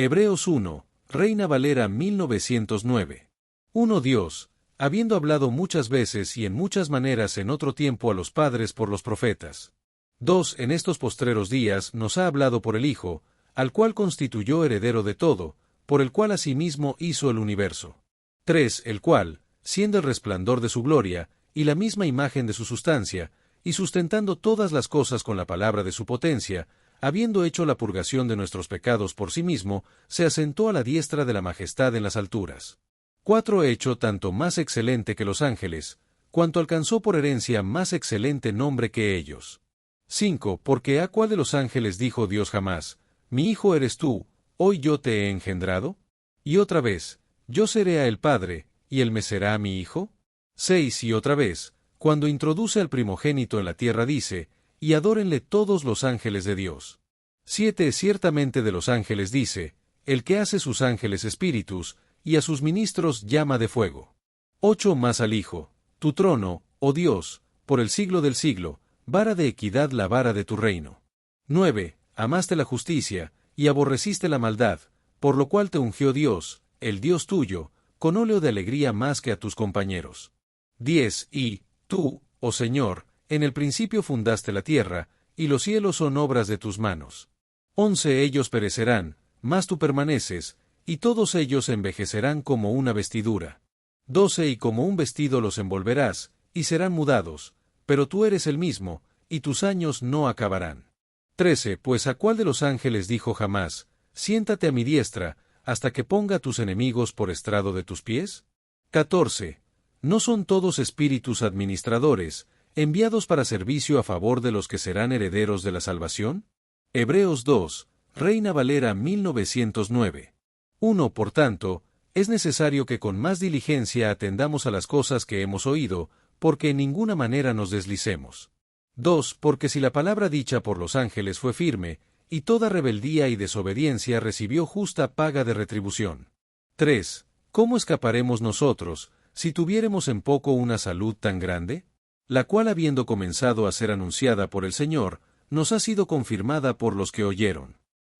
Hebreos 1, Reina Valera 1909. 1 Dios, habiendo hablado muchas veces y en muchas maneras en otro tiempo a los padres por los profetas. 2 En estos postreros días nos ha hablado por el Hijo, al cual constituyó heredero de todo, por el cual asimismo hizo el universo. 3 El cual, siendo el resplandor de su gloria, y la misma imagen de su sustancia, y sustentando todas las cosas con la palabra de su potencia, habiendo hecho la purgación de nuestros pecados por sí mismo, se asentó a la diestra de la majestad en las alturas. 4 Hecho tanto más excelente que los ángeles, cuanto alcanzó por herencia más excelente nombre que ellos. 5 Porque ¿a cuál de los ángeles dijo Dios jamás, mi hijo eres tú, hoy yo te he engendrado? Y otra vez, yo seré a él padre, y él me será a mi hijo. 6 Y otra vez, cuando introduce al primogénito en la tierra dice, y adórenle todos los ángeles de Dios. 7 Ciertamente de los ángeles dice, el que hace sus ángeles espíritus, y a sus ministros llama de fuego. 8 Más al Hijo, tu trono, oh Dios, por el siglo del siglo, vara de equidad la vara de tu reino. 9 Amaste la justicia, y aborreciste la maldad, por lo cual te ungió Dios, el Dios tuyo, con óleo de alegría más que a tus compañeros. 10 Y, tú, oh Señor, en el principio fundaste la tierra, y los cielos son obras de tus manos. 11 Ellos perecerán, mas tú permaneces, y todos ellos envejecerán como una vestidura. 12 Y como un vestido los envolverás, y serán mudados, pero tú eres el mismo, y tus años no acabarán. 13 Pues ¿a cuál de los ángeles dijo jamás, siéntate a mi diestra, hasta que ponga tus enemigos por estrado de tus pies? 14 ¿No son todos espíritus administradores, enviados para servicio a favor de los que serán herederos de la salvación? Hebreos 2, Reina Valera 1909. 1 Por tanto, es necesario que con más diligencia atendamos a las cosas que hemos oído, porque en ninguna manera nos deslicemos. 2 Porque si la palabra dicha por los ángeles fue firme, y toda rebeldía y desobediencia recibió justa paga de retribución. 3 ¿Cómo escaparemos nosotros, si tuviéremos en poco una salud tan grande? La cual habiendo comenzado a ser anunciada por el Señor, nos ha sido confirmada por los que oyeron.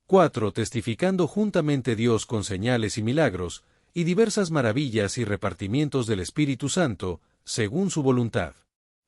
4 Testificando juntamente Dios con señales y milagros, y diversas maravillas y repartimientos del Espíritu Santo, según su voluntad.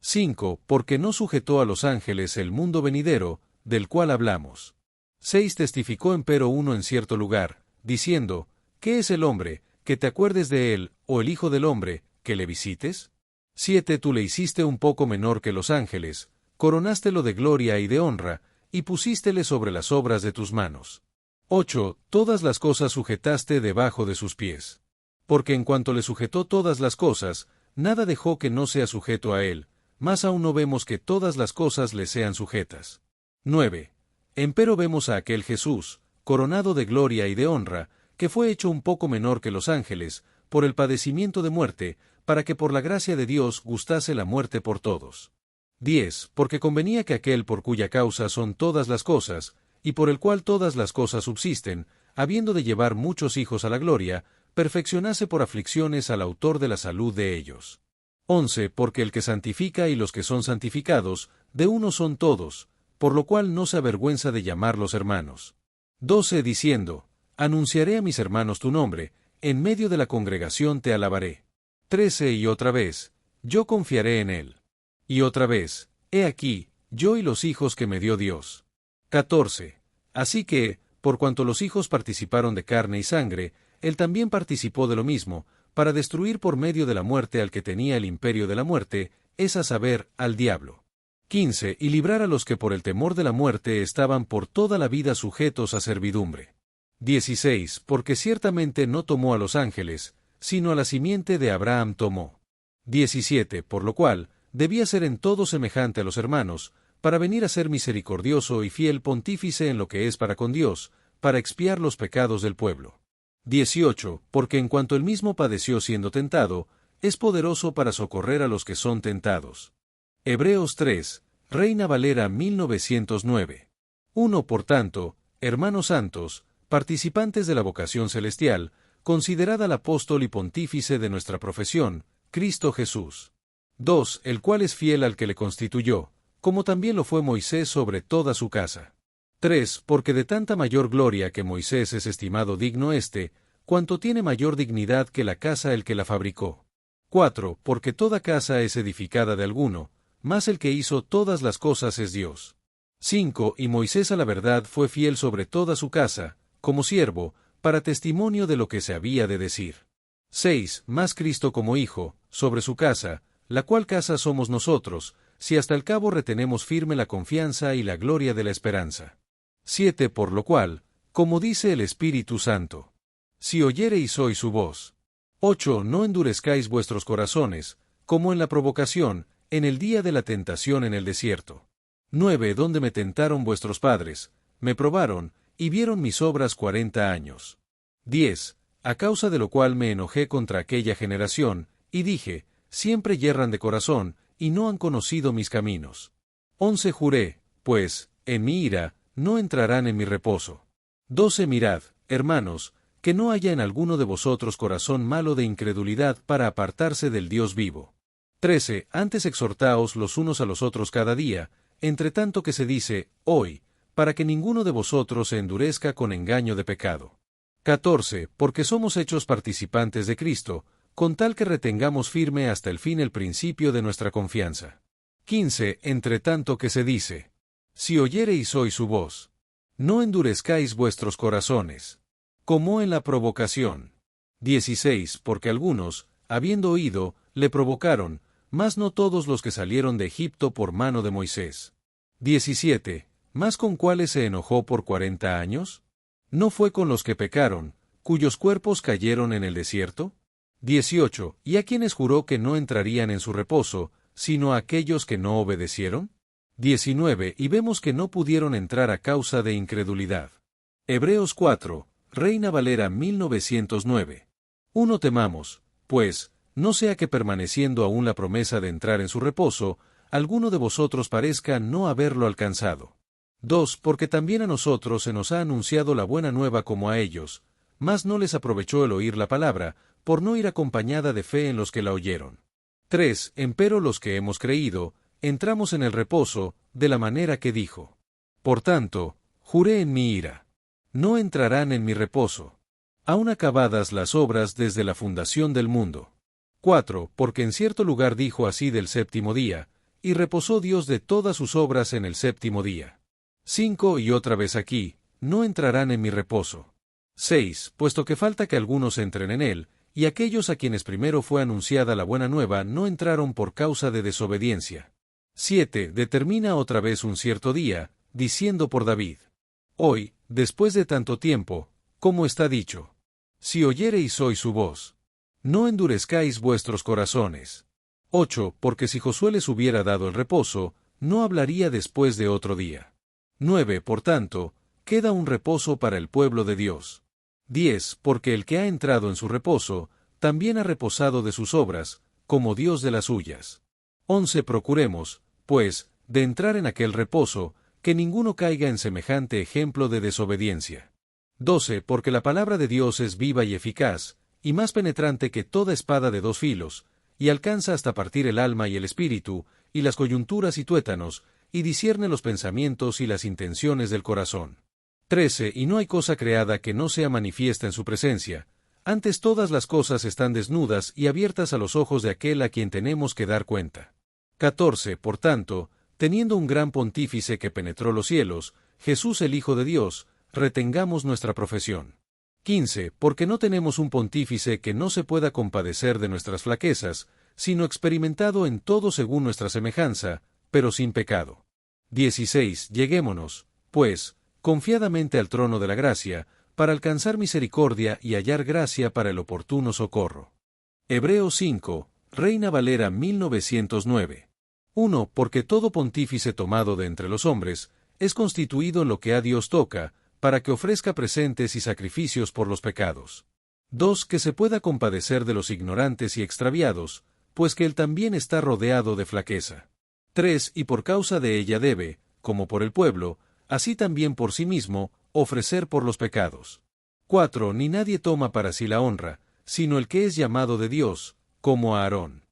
5 Porque no sujetó a los ángeles el mundo venidero, del cual hablamos. 6 Testificó empero uno en cierto lugar, diciendo, ¿qué es el hombre, que te acuerdes de él, o el hijo del hombre, que le visites? 7 Tú le hiciste un poco menor que los ángeles, coronástelo de gloria y de honra, y pusístele sobre las obras de tus manos. 8 Todas las cosas sujetaste debajo de sus pies. Porque en cuanto le sujetó todas las cosas, nada dejó que no sea sujeto a él, más aún no vemos que todas las cosas le sean sujetas. 9 Empero vemos a aquel Jesús, coronado de gloria y de honra, que fue hecho un poco menor que los ángeles, por el padecimiento de muerte, para que por la gracia de Dios gustase la muerte por todos. 10 Porque convenía que aquel por cuya causa son todas las cosas, y por el cual todas las cosas subsisten, habiendo de llevar muchos hijos a la gloria, perfeccionase por aflicciones al autor de la salud de ellos. 11 Porque el que santifica y los que son santificados, de uno son todos, por lo cual no se avergüenza de llamarlos hermanos. 12 Diciendo, anunciaré a mis hermanos tu nombre, en medio de la congregación te alabaré. 13 Y otra vez, yo confiaré en él. Y otra vez, he aquí, yo y los hijos que me dio Dios. 14 Así que, por cuanto los hijos participaron de carne y sangre, él también participó de lo mismo, para destruir por medio de la muerte al que tenía el imperio de la muerte, es a saber, al diablo. 15 Y librar a los que por el temor de la muerte estaban por toda la vida sujetos a servidumbre. 16 Porque ciertamente no tomó a los ángeles, sino a la simiente de Abraham tomó. 17 Por lo cual, debía ser en todo semejante a los hermanos, para venir a ser misericordioso y fiel pontífice en lo que es para con Dios, para expiar los pecados del pueblo. 18 Porque en cuanto él mismo padeció siendo tentado, es poderoso para socorrer a los que son tentados. Hebreos 3, Reina Valera 1909. 1 Por tanto, hermanos santos, participantes de la vocación celestial, considerad al apóstol y pontífice de nuestra profesión, Cristo Jesús. 2 El cual es fiel al que le constituyó, como también lo fue Moisés sobre toda su casa. 3. Porque de tanta mayor gloria que Moisés es estimado digno cuanto tiene mayor dignidad que la casa el que la fabricó. 4. Porque toda casa es edificada de alguno, mas el que hizo todas las cosas es Dios. 5. Y Moisés a la verdad fue fiel sobre toda su casa, como siervo, para testimonio de lo que se había de decir. 6. Más Cristo como Hijo, sobre su casa, la cual casa somos nosotros, si hasta el cabo retenemos firme la confianza y la gloria de la esperanza. 7. Por lo cual, como dice el Espíritu Santo, si oyereis hoy su voz. 8. No endurezcáis vuestros corazones, como en la provocación, en el día de la tentación en el desierto. 9. Donde me tentaron vuestros padres, me probaron, y vieron mis obras 40 años. 10. A causa de lo cual me enojé contra aquella generación, y dije, siempre yerran de corazón, y no han conocido mis caminos. 11. Juré, pues, en mi ira, no entrarán en mi reposo. 12. Mirad, hermanos, que no haya en alguno de vosotros corazón malo de incredulidad para apartarse del Dios vivo. 13. Antes exhortaos los unos a los otros cada día, entre tanto que se dice, hoy, para que ninguno de vosotros se endurezca con engaño de pecado. 14. Porque somos hechos participantes de Cristo, con tal que retengamos firme hasta el fin el principio de nuestra confianza. 15. Entre tanto que se dice, si oyereis hoy su voz, no endurezcáis vuestros corazones, como en la provocación. 16. Porque algunos, habiendo oído, le provocaron, mas no todos los que salieron de Egipto por mano de Moisés. 17. ¿Mas con cuáles se enojó por 40 años? ¿No fue con los que pecaron, cuyos cuerpos cayeron en el desierto? 18. ¿Y a quienes juró que no entrarían en su reposo, sino a aquellos que no obedecieron? 19. Y vemos que no pudieron entrar a causa de incredulidad. Hebreos 4, Reina Valera 1909. 1. Temamos, pues, no sea que permaneciendo aún la promesa de entrar en su reposo, alguno de vosotros parezca no haberlo alcanzado. 2. Porque también a nosotros se nos ha anunciado la buena nueva como a ellos, mas no les aprovechó el oír la palabra, por no ir acompañada de fe en los que la oyeron. 3. Empero los que hemos creído, entramos en el reposo, de la manera que dijo. Por tanto, juré en mi ira, no entrarán en mi reposo, aun acabadas las obras desde la fundación del mundo. 4. Porque en cierto lugar dijo así del séptimo día, y reposó Dios de todas sus obras en el séptimo día. 5. Y otra vez aquí, no entrarán en mi reposo. 6. Puesto que falta que algunos entren en él, y aquellos a quienes primero fue anunciada la buena nueva no entraron por causa de desobediencia. 7. Determina otra vez un cierto día, diciendo por David, hoy, después de tanto tiempo, como está dicho, si oyereis hoy su voz, no endurezcáis vuestros corazones. 8. Porque si Josué les hubiera dado el reposo, no hablaría después de otro día. 9. Por tanto, queda un reposo para el pueblo de Dios. 10. Porque el que ha entrado en su reposo, también ha reposado de sus obras, como Dios de las suyas. 11. Procuremos, pues, de entrar en aquel reposo, que ninguno caiga en semejante ejemplo de desobediencia. 12. Porque la palabra de Dios es viva y eficaz, y más penetrante que toda espada de dos filos, y alcanza hasta partir el alma y el espíritu, y las coyunturas y tuétanos, y discierne los pensamientos y las intenciones del corazón. 13. Y no hay cosa creada que no sea manifiesta en su presencia, antes todas las cosas están desnudas y abiertas a los ojos de aquel a quien tenemos que dar cuenta. 14. Por tanto, teniendo un gran pontífice que penetró los cielos, Jesús el Hijo de Dios, retengamos nuestra profesión. 15. Porque no tenemos un pontífice que no se pueda compadecer de nuestras flaquezas, sino experimentado en todo según nuestra semejanza, pero sin pecado. 16. Lleguémonos, pues, confiadamente al trono de la gracia, para alcanzar misericordia y hallar gracia para el oportuno socorro. Hebreos 5, Reina Valera 1909. 1. Porque todo pontífice tomado de entre los hombres, es constituido en lo que a Dios toca, para que ofrezca presentes y sacrificios por los pecados. 2. Que se pueda compadecer de los ignorantes y extraviados, pues que él también está rodeado de flaqueza. 3. Y por causa de ella debe, como por el pueblo, así también por sí mismo, ofrecer por los pecados. 4. Ni nadie toma para sí la honra, sino el que es llamado de Dios, como a Aarón.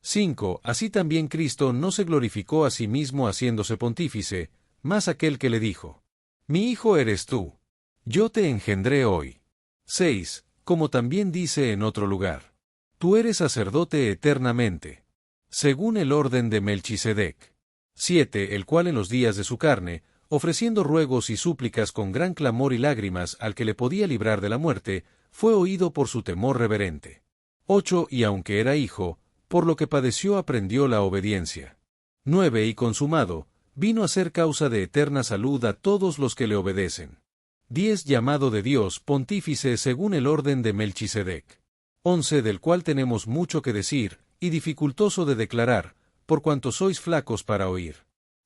5. Así también Cristo no se glorificó a sí mismo haciéndose pontífice, mas aquel que le dijo, Mi hijo eres tú. Yo te engendré hoy. 6. Como también dice en otro lugar. Tú eres sacerdote eternamente. Según el orden de Melchisedec. 7. El cual en los días de su carne, ofreciendo ruegos y súplicas con gran clamor y lágrimas al que le podía librar de la muerte, fue oído por su temor reverente. 8. Y aunque era hijo, por lo que padeció aprendió la obediencia. 9. Y consumado, vino a ser causa de eterna salud a todos los que le obedecen. 10. Llamado de Dios pontífice según el orden de Melchisedec. 11. Del cual tenemos mucho que decir, y dificultoso de declarar, por cuanto sois flacos para oír.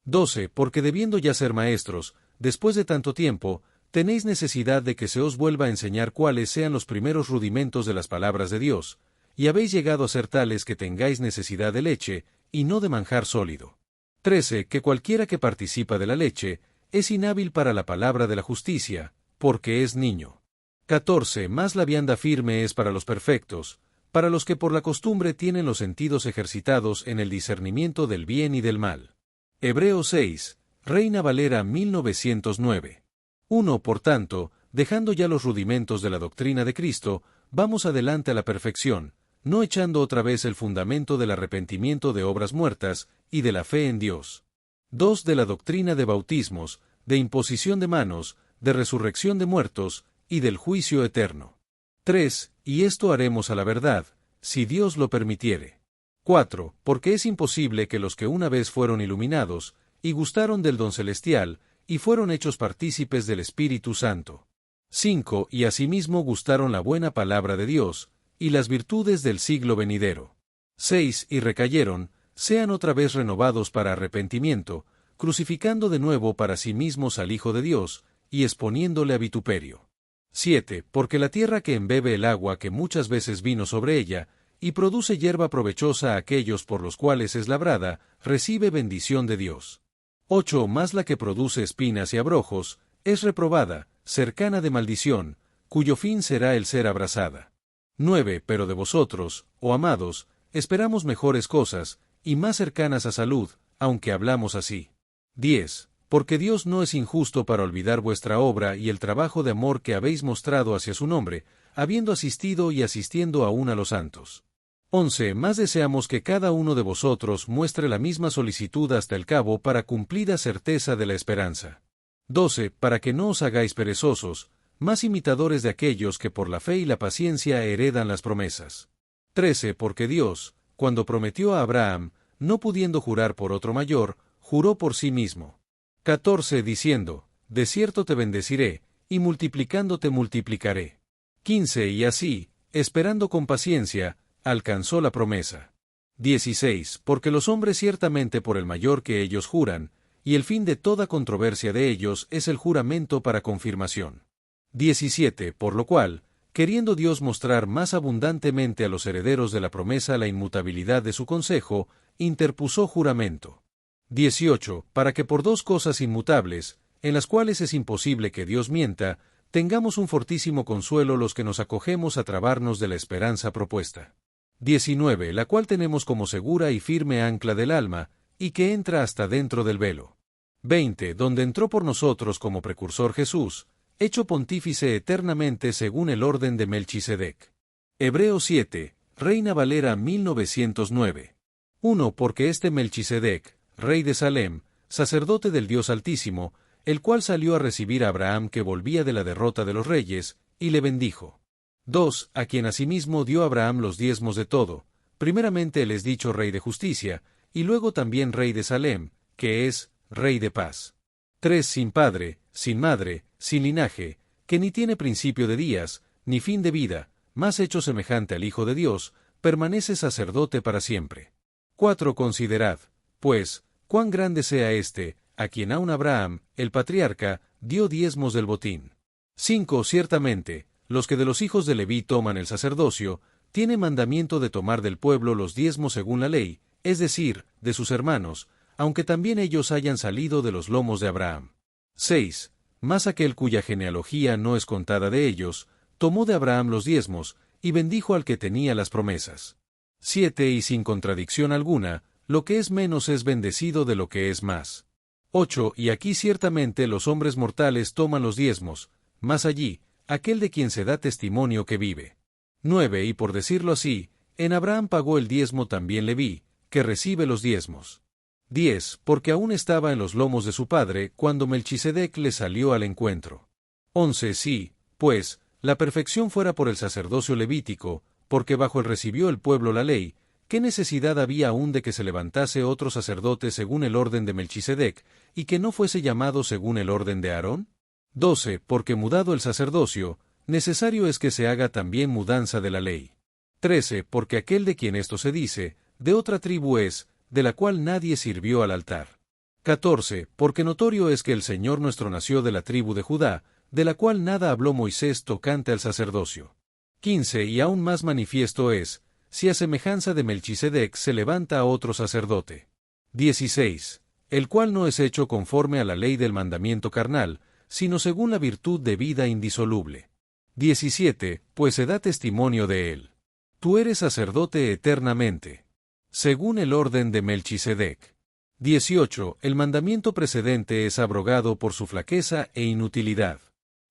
12. Porque debiendo ya ser maestros, después de tanto tiempo, tenéis necesidad de que se os vuelva a enseñar cuáles sean los primeros rudimentos de las palabras de Dios, y habéis llegado a ser tales que tengáis necesidad de leche, y no de manjar sólido. 13. Que cualquiera que participa de la leche, es inhábil para la palabra de la justicia, porque es niño. 14. Más la vianda firme es para los perfectos, para los que por la costumbre tienen los sentidos ejercitados en el discernimiento del bien y del mal. Hebreos 6, Reina Valera 1909. 1. Por tanto, dejando ya los rudimentos de la doctrina de Cristo, vamos adelante a la perfección, no echando otra vez el fundamento del arrepentimiento de obras muertas, y de la fe en Dios. 2. De la doctrina de bautismos, de imposición de manos, de resurrección de muertos, y del juicio eterno. 3. Y esto haremos a la verdad, si Dios lo permitiere. 4. Porque es imposible que los que una vez fueron iluminados, y gustaron del don celestial, y fueron hechos partícipes del Espíritu Santo. 5. Y asimismo gustaron la buena palabra de Dios, y las virtudes del siglo venidero. 6. Y recayeron, sean otra vez renovados para arrepentimiento, crucificando de nuevo para sí mismos al Hijo de Dios, y exponiéndole a vituperio. 7. Porque la tierra que embebe el agua que muchas veces vino sobre ella, y produce hierba provechosa a aquellos por los cuales es labrada, recibe bendición de Dios. 8. Más la que produce espinas y abrojos, es reprobada, cercana de maldición, cuyo fin será el ser abrasada. 9. Pero de vosotros, oh amados, esperamos mejores cosas, y más cercanas a salud, aunque hablamos así. 10. Porque Dios no es injusto para olvidar vuestra obra y el trabajo de amor que habéis mostrado hacia su nombre, habiendo asistido y asistiendo aún a los santos. 11. Más deseamos que cada uno de vosotros muestre la misma solicitud hasta el cabo para cumplida certeza de la esperanza. 12. Para que no os hagáis perezosos, más imitadores de aquellos que por la fe y la paciencia heredan las promesas. 13. Porque Dios, cuando prometió a Abraham, no pudiendo jurar por otro mayor, juró por sí mismo. 14. Diciendo, de cierto te bendeciré, y multiplicándote multiplicaré. 15. Y así, esperando con paciencia, alcanzó la promesa. 16. Porque los hombres ciertamente por el mayor que ellos juran, y el fin de toda controversia de ellos es el juramento para confirmación. 17. Por lo cual, queriendo Dios mostrar más abundantemente a los herederos de la promesa la inmutabilidad de su consejo, interpuso juramento. 18. Para que por dos cosas inmutables, en las cuales es imposible que Dios mienta, tengamos un fortísimo consuelo los que nos acogemos a trabarnos de la esperanza propuesta. 19. La cual tenemos como segura y firme ancla del alma, y que entra hasta dentro del velo. 20. Donde entró por nosotros como precursor Jesús, hecho pontífice eternamente según el orden de Melchisedec. Hebreos 7, Reina Valera 1909. 1. Porque este Melchisedec, rey de Salem, sacerdote del Dios Altísimo, el cual salió a recibir a Abraham que volvía de la derrota de los reyes, y le bendijo. 2. A quien asimismo dio Abraham los diezmos de todo, primeramente el es dicho rey de justicia, y luego también rey de Salem, que es rey de paz. 3. Sin padre, sin madre, sin linaje, que ni tiene principio de días, ni fin de vida, más hecho semejante al Hijo de Dios, permanece sacerdote para siempre. 4. Considerad, pues, cuán grande sea éste, a quien aun Abraham, el patriarca, dio diezmos del botín. 5. Ciertamente, los que de los hijos de Leví toman el sacerdocio, tienen mandamiento de tomar del pueblo los diezmos según la ley, es decir, de sus hermanos, aunque también ellos hayan salido de los lomos de Abraham. 6. Mas aquel cuya genealogía no es contada de ellos, tomó de Abraham los diezmos, y bendijo al que tenía las promesas. 7. Y sin contradicción alguna, lo que es menos es bendecido de lo que es más. 8. Y aquí ciertamente los hombres mortales toman los diezmos, mas allí, aquel de quien se da testimonio que vive. 9. Y por decirlo así, en Abraham pagó el diezmo también Leví, que recibe los diezmos. 10. Porque aún estaba en los lomos de su padre cuando Melchisedec le salió al encuentro. 11. Sí, pues, la perfección fuera por el sacerdocio levítico, porque bajo él recibió el pueblo la ley, ¿qué necesidad había aún de que se levantase otro sacerdote según el orden de Melchisedec, y que no fuese llamado según el orden de Aarón? 12. Porque mudado el sacerdocio, necesario es que se haga también mudanza de la ley. 13. Porque aquel de quien esto se dice, de otra tribu es, de la cual nadie sirvió al altar. 14. Porque notorio es que el Señor nuestro nació de la tribu de Judá, de la cual nada habló Moisés tocante al sacerdocio. 15. Y aún más manifiesto es, si a semejanza de Melchisedec se levanta otro sacerdote. 16. El cual no es hecho conforme a la ley del mandamiento carnal, sino según la virtud de vida indisoluble. 17. Pues se da testimonio de él. Tú eres sacerdote eternamente, según el orden de Melchisedec. 18. El mandamiento precedente es abrogado por su flaqueza e inutilidad.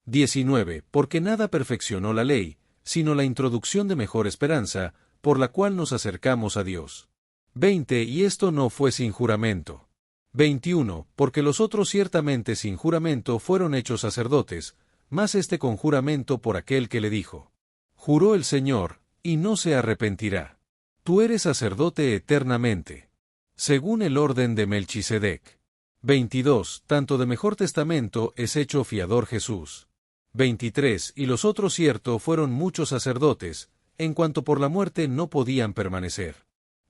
19. Porque nada perfeccionó la ley, sino la introducción de mejor esperanza, por la cual nos acercamos a Dios. 20. Y esto no fue sin juramento. 21. Porque los otros ciertamente sin juramento fueron hechos sacerdotes, mas este con juramento por aquel que le dijo. Juró el Señor, y no se arrepentirá. Tú eres sacerdote eternamente, según el orden de Melchisedec. 22. Tanto de mejor testamento es hecho fiador Jesús. 23. Y los otros cierto fueron muchos sacerdotes, en cuanto por la muerte no podían permanecer.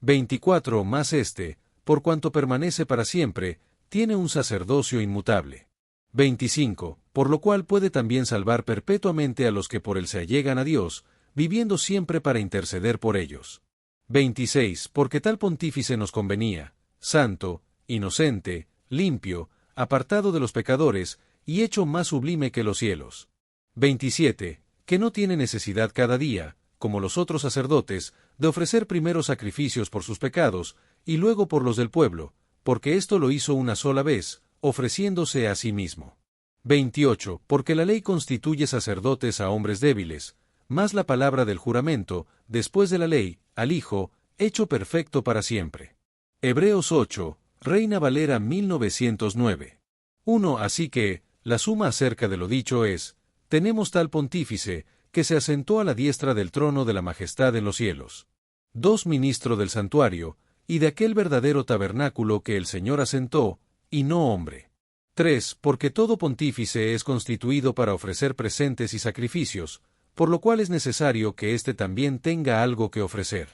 24. Mas este, por cuanto permanece para siempre, tiene un sacerdocio inmutable. 25. Por lo cual puede también salvar perpetuamente a los que por él se allegan a Dios, viviendo siempre para interceder por ellos. 26. Porque tal pontífice nos convenía, santo, inocente, limpio, apartado de los pecadores, y hecho más sublime que los cielos. 27. Que no tiene necesidad cada día, como los otros sacerdotes, de ofrecer primero sacrificios por sus pecados, y luego por los del pueblo, porque esto lo hizo una sola vez, ofreciéndose a sí mismo. 28. Porque la ley constituye sacerdotes a hombres débiles, mas la palabra del juramento, después de la ley, al Hijo, hecho perfecto para siempre. Hebreos 8, Reina Valera 1909. 1. Así que, la suma acerca de lo dicho es, tenemos tal pontífice, que se asentó a la diestra del trono de la majestad en los cielos. 2. Ministro del santuario, y de aquel verdadero tabernáculo que el Señor asentó, y no hombre. 3. Porque todo pontífice es constituido para ofrecer presentes y sacrificios, por lo cual es necesario que éste también tenga algo que ofrecer.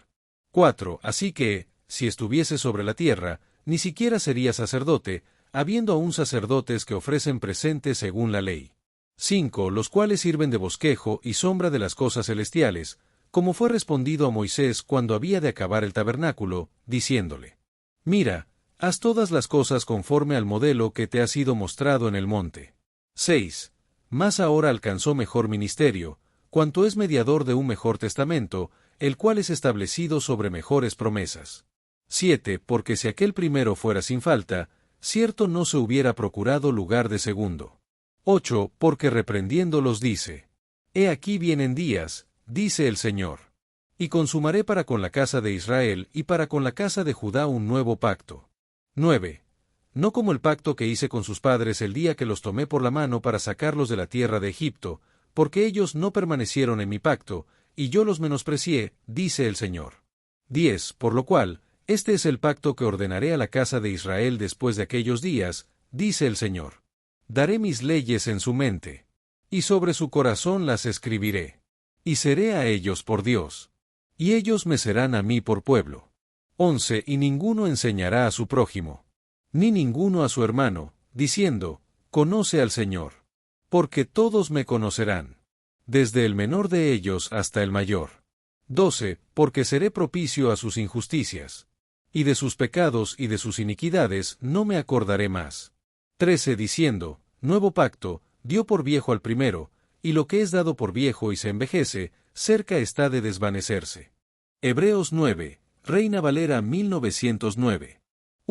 4. Así que, si estuviese sobre la tierra, ni siquiera sería sacerdote, habiendo aún sacerdotes que ofrecen presentes según la ley. 5. Los cuales sirven de bosquejo y sombra de las cosas celestiales, como fue respondido a Moisés cuando había de acabar el tabernáculo, diciéndole: Mira, haz todas las cosas conforme al modelo que te ha sido mostrado en el monte. 6. Mas ahora alcanzó mejor ministerio, cuanto es mediador de un mejor testamento, el cual es establecido sobre mejores promesas. 7. Porque si aquel primero fuera sin falta, cierto no se hubiera procurado lugar de segundo. 8. Porque reprendiéndolos dice: He aquí vienen días, dice el Señor, y consumaré para con la casa de Israel y para con la casa de Judá un nuevo pacto. 9. No como el pacto que hice con sus padres el día que los tomé por la mano para sacarlos de la tierra de Egipto, porque ellos no permanecieron en mi pacto, y yo los menosprecié, dice el Señor. 10. Por lo cual, este es el pacto que ordenaré a la casa de Israel después de aquellos días, dice el Señor. Daré mis leyes en su mente, y sobre su corazón las escribiré. Y seré a ellos por Dios, y ellos me serán a mí por pueblo. 11. Y ninguno enseñará a su prójimo, ni ninguno a su hermano, diciendo: Conoce al Señor. Porque todos me conocerán, desde el menor de ellos hasta el mayor. 12. Porque seré propicio a sus injusticias, y de sus pecados y de sus iniquidades no me acordaré más. 13. Diciendo: Nuevo pacto, dio por viejo al primero, y lo que es dado por viejo y se envejece, cerca está de desvanecerse. Hebreos 9, Reina Valera 1909.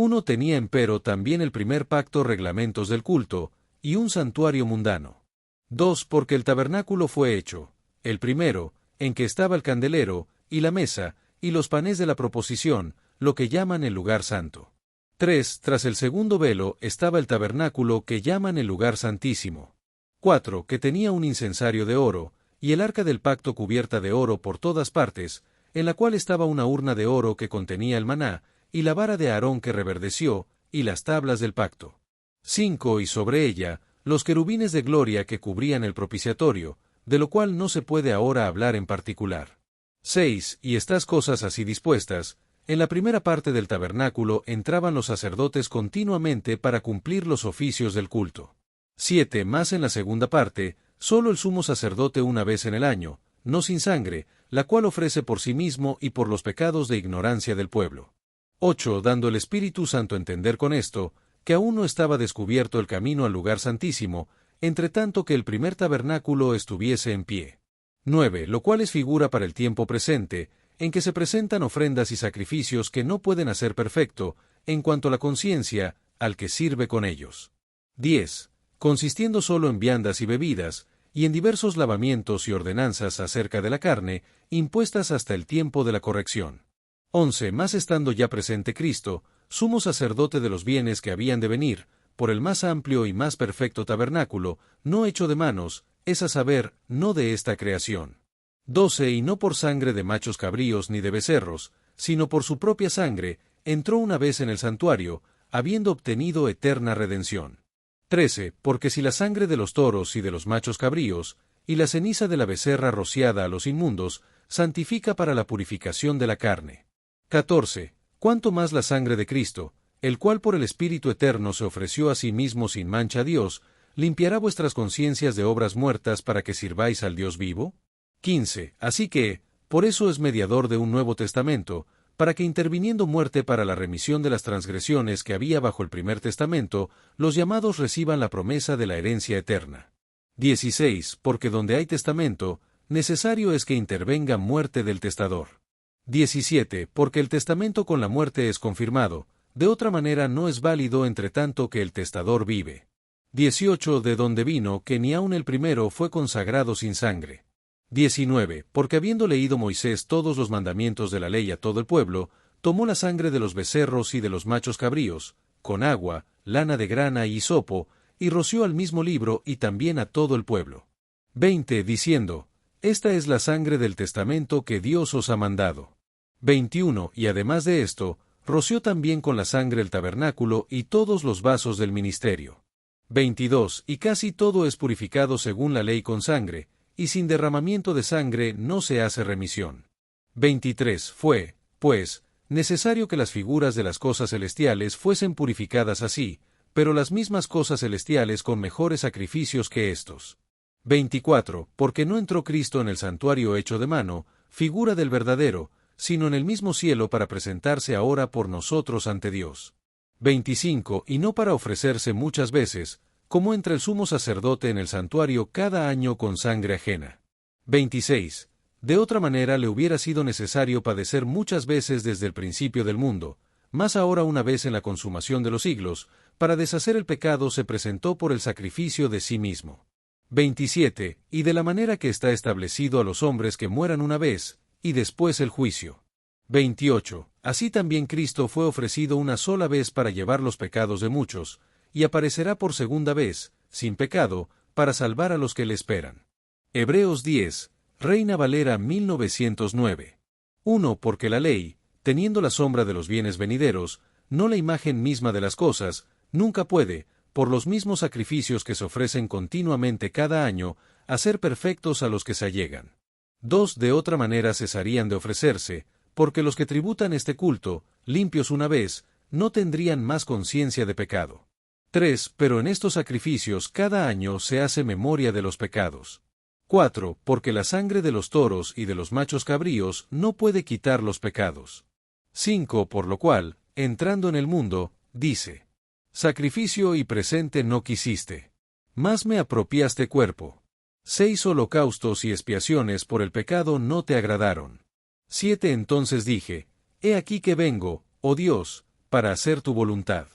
1 tenía empero también el primer pacto reglamentos del culto, y un santuario mundano. 2 porque el tabernáculo fue hecho, el primero, en que estaba el candelero, y la mesa, y los panes de la proposición, lo que llaman el lugar santo. 3 tras el segundo velo estaba el tabernáculo que llaman el lugar santísimo. 4 que tenía un incensario de oro, y el arca del pacto cubierta de oro por todas partes, en la cual estaba una urna de oro que contenía el maná, y la vara de Aarón que reverdeció, y las tablas del pacto. 5 y sobre ella, los querubines de gloria que cubrían el propiciatorio, de lo cual no se puede ahora hablar en particular. 6 y estas cosas así dispuestas, en la primera parte del tabernáculo entraban los sacerdotes continuamente para cumplir los oficios del culto. 7 más en la segunda parte, solo el sumo sacerdote una vez en el año, no sin sangre, la cual ofrece por sí mismo y por los pecados de ignorancia del pueblo. 8 dando el Espíritu Santo a entender con esto, que aún no estaba descubierto el camino al lugar santísimo, entre tanto que el primer tabernáculo estuviese en pie. 9 lo cual es figura para el tiempo presente, en que se presentan ofrendas y sacrificios que no pueden hacer perfecto, en cuanto a la conciencia, al que sirve con ellos. 10 consistiendo solo en viandas y bebidas, y en diversos lavamientos y ordenanzas acerca de la carne, impuestas hasta el tiempo de la corrección. 11 más estando ya presente Cristo, sumo sacerdote de los bienes que habían de venir, por el más amplio y más perfecto tabernáculo, no hecho de manos, es a saber, no de esta creación. 12 y no por sangre de machos cabríos ni de becerros, sino por su propia sangre, entró una vez en el santuario, habiendo obtenido eterna redención. 13 porque si la sangre de los toros y de los machos cabríos, y la ceniza de la becerra rociada a los inmundos, santifica para la purificación de la carne. 14 cuánto más la sangre de Cristo, el cual por el Espíritu Eterno se ofreció a sí mismo sin mancha a Dios, limpiará vuestras conciencias de obras muertas para que sirváis al Dios vivo. 15 así que, por eso es mediador de un nuevo testamento, para que interviniendo muerte para la remisión de las transgresiones que había bajo el primer testamento, los llamados reciban la promesa de la herencia eterna. 16 porque donde hay testamento, necesario es que intervenga muerte del testador. 17 porque el testamento con la muerte es confirmado, de otra manera no es válido entre tanto que el testador vive. 18 de donde vino que ni aun el primero fue consagrado sin sangre. 19 porque habiendo leído Moisés todos los mandamientos de la ley a todo el pueblo, tomó la sangre de los becerros y de los machos cabríos, con agua, lana de grana y hisopo, y roció al mismo libro y también a todo el pueblo. 20 diciendo, esta es la sangre del testamento que Dios os ha mandado. 21 y además de esto, roció también con la sangre el tabernáculo y todos los vasos del ministerio. 22 y casi todo es purificado según la ley con sangre, y sin derramamiento de sangre no se hace remisión. 23 fue, pues, necesario que las figuras de las cosas celestiales fuesen purificadas así, pero las mismas cosas celestiales con mejores sacrificios que éstos. 24 porque no entró Cristo en el santuario hecho de mano, figura del verdadero, sino en el mismo cielo para presentarse ahora por nosotros ante Dios. 25 y no para ofrecerse muchas veces, como entra el sumo sacerdote en el santuario cada año con sangre ajena. 26 de otra manera le hubiera sido necesario padecer muchas veces desde el principio del mundo, mas ahora una vez en la consumación de los siglos, para deshacer el pecado se presentó por el sacrificio de sí mismo. 27 y de la manera que está establecido a los hombres que mueran una vez, y después el juicio. 28 así también Cristo fue ofrecido una sola vez para llevar los pecados de muchos, y aparecerá por segunda vez, sin pecado, para salvar a los que le esperan. Hebreos 10, Reina Valera 1909. 1 porque la ley, teniendo la sombra de los bienes venideros, no la imagen misma de las cosas, nunca puede, por los mismos sacrificios que se ofrecen continuamente cada año, hacer perfectos a los que se allegan. 2 de otra manera cesarían de ofrecerse, porque los que tributan este culto, limpios una vez, no tendrían más conciencia de pecado. 3 pero en estos sacrificios cada año se hace memoria de los pecados. 4 porque la sangre de los toros y de los machos cabríos no puede quitar los pecados. 5 por lo cual, entrando en el mundo, dice: sacrificio y presente no quisiste, mas me apropiaste cuerpo. 6 holocaustos y expiaciones por el pecado no te agradaron. 7 entonces dije: he aquí que vengo, oh Dios, para hacer tu voluntad.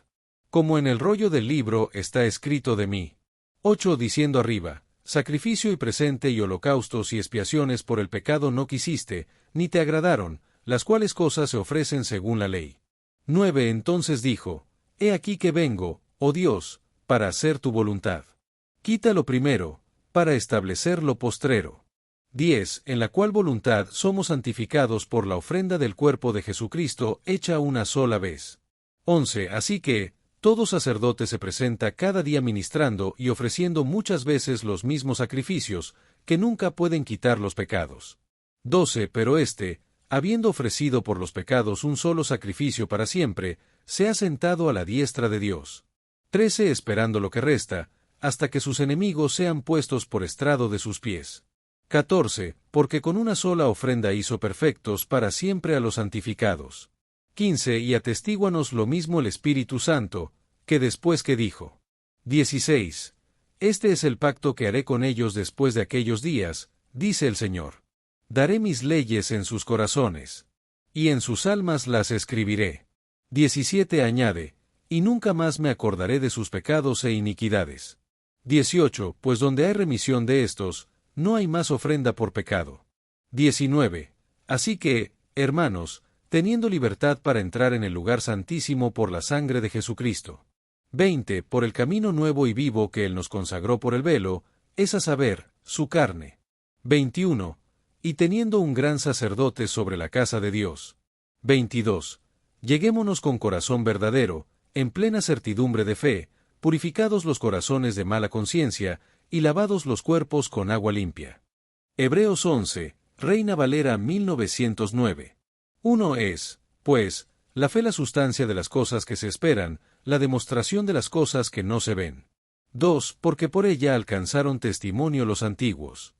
Como en el rollo del libro está escrito de mí. 8 diciendo arriba, sacrificio y presente y holocaustos y expiaciones por el pecado no quisiste, ni te agradaron, las cuales cosas se ofrecen según la ley. 9 entonces dijo, he aquí que vengo, oh Dios, para hacer tu voluntad. Quita lo primero, para establecer lo postrero. 10 en la cual voluntad somos santificados por la ofrenda del cuerpo de Jesucristo hecha una sola vez. 11 así que, todo sacerdote se presenta cada día ministrando y ofreciendo muchas veces los mismos sacrificios, que nunca pueden quitar los pecados. 12 pero habiendo ofrecido por los pecados un solo sacrificio para siempre, se ha sentado a la diestra de Dios. 13 esperando lo que resta, hasta que sus enemigos sean puestos por estrado de sus pies. 14 porque con una sola ofrenda hizo perfectos para siempre a los santificados. 15 y atestíguanos lo mismo el Espíritu Santo, que después que dijo. 16 Este es el pacto que haré con ellos después de aquellos días, dice el Señor. Daré mis leyes en sus corazones. Y en sus almas las escribiré. 17 añade, y nunca más me acordaré de sus pecados e iniquidades. 18 pues donde hay remisión de estos, no hay más ofrenda por pecado. 19 Así que, hermanos, teniendo libertad para entrar en el lugar santísimo por la sangre de Jesucristo. 20 por el camino nuevo y vivo que Él nos consagró por el velo, es a saber, su carne. 21 y teniendo un gran sacerdote sobre la casa de Dios. 22 Lleguémonos con corazón verdadero, en plena certidumbre de fe, purificados los corazones de mala conciencia, y lavados los cuerpos con agua limpia. Hebreos 11, Reina Valera 1909. 1 es, pues, la fe la sustancia de las cosas que se esperan, la demostración de las cosas que no se ven. 2 porque por ella alcanzaron testimonio los antiguos.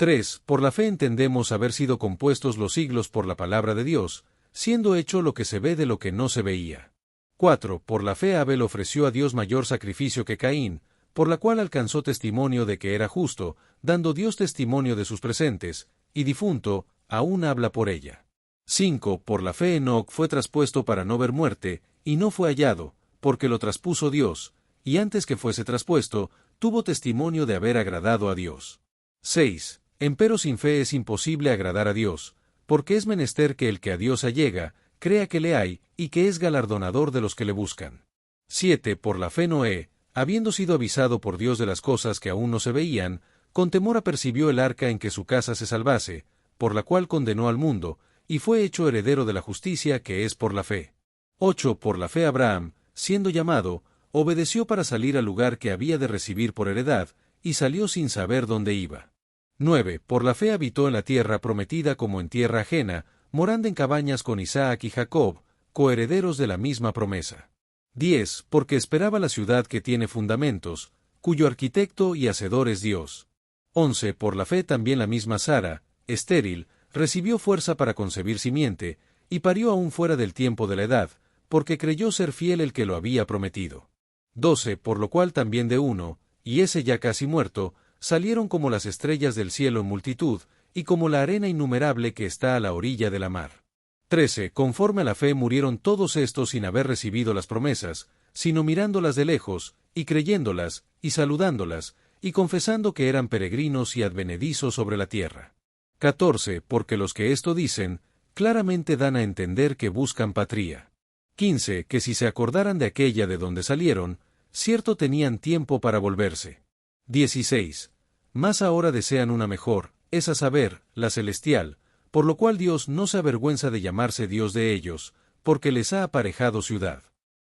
3 por la fe entendemos haber sido compuestos los siglos por la palabra de Dios, siendo hecho lo que se ve de lo que no se veía. 4 por la fe Abel ofreció a Dios mayor sacrificio que Caín, por la cual alcanzó testimonio de que era justo, dando Dios testimonio de sus presentes, y difunto, aún habla por ella. 5 por la fe Enoc fue traspuesto para no ver muerte, y no fue hallado, porque lo traspuso Dios, y antes que fuese traspuesto, tuvo testimonio de haber agradado a Dios. 6 empero sin fe es imposible agradar a Dios, porque es menester que el que a Dios allega, crea que le hay, y que es galardonador de los que le buscan. 7 por la fe Noé, habiendo sido avisado por Dios de las cosas que aún no se veían, con temor apercibió el arca en que su casa se salvase, por la cual condenó al mundo, y fue hecho heredero de la justicia que es por la fe. 8 por la fe Abraham, siendo llamado, obedeció para salir al lugar que había de recibir por heredad, y salió sin saber dónde iba. 9 por la fe habitó en la tierra prometida como en tierra ajena, morando en cabañas con Isaac y Jacob, coherederos de la misma promesa. 10 porque esperaba la ciudad que tiene fundamentos, cuyo arquitecto y hacedor es Dios. 11 por la fe también la misma Sara, estéril, recibió fuerza para concebir simiente, y parió aún fuera del tiempo de la edad, porque creyó ser fiel el que lo había prometido. 12 por lo cual también de uno, y ese ya casi muerto, salieron como las estrellas del cielo en multitud, y como la arena innumerable que está a la orilla de la mar. 13 conforme a la fe murieron todos estos sin haber recibido las promesas, sino mirándolas de lejos, y creyéndolas, y saludándolas, y confesando que eran peregrinos y advenedizos sobre la tierra. 14 porque los que esto dicen, claramente dan a entender que buscan patria. 15 que si se acordaran de aquella de donde salieron, cierto tenían tiempo para volverse. 16 más ahora desean una mejor, es a saber, la celestial, por lo cual Dios no se avergüenza de llamarse Dios de ellos, porque les ha aparejado ciudad.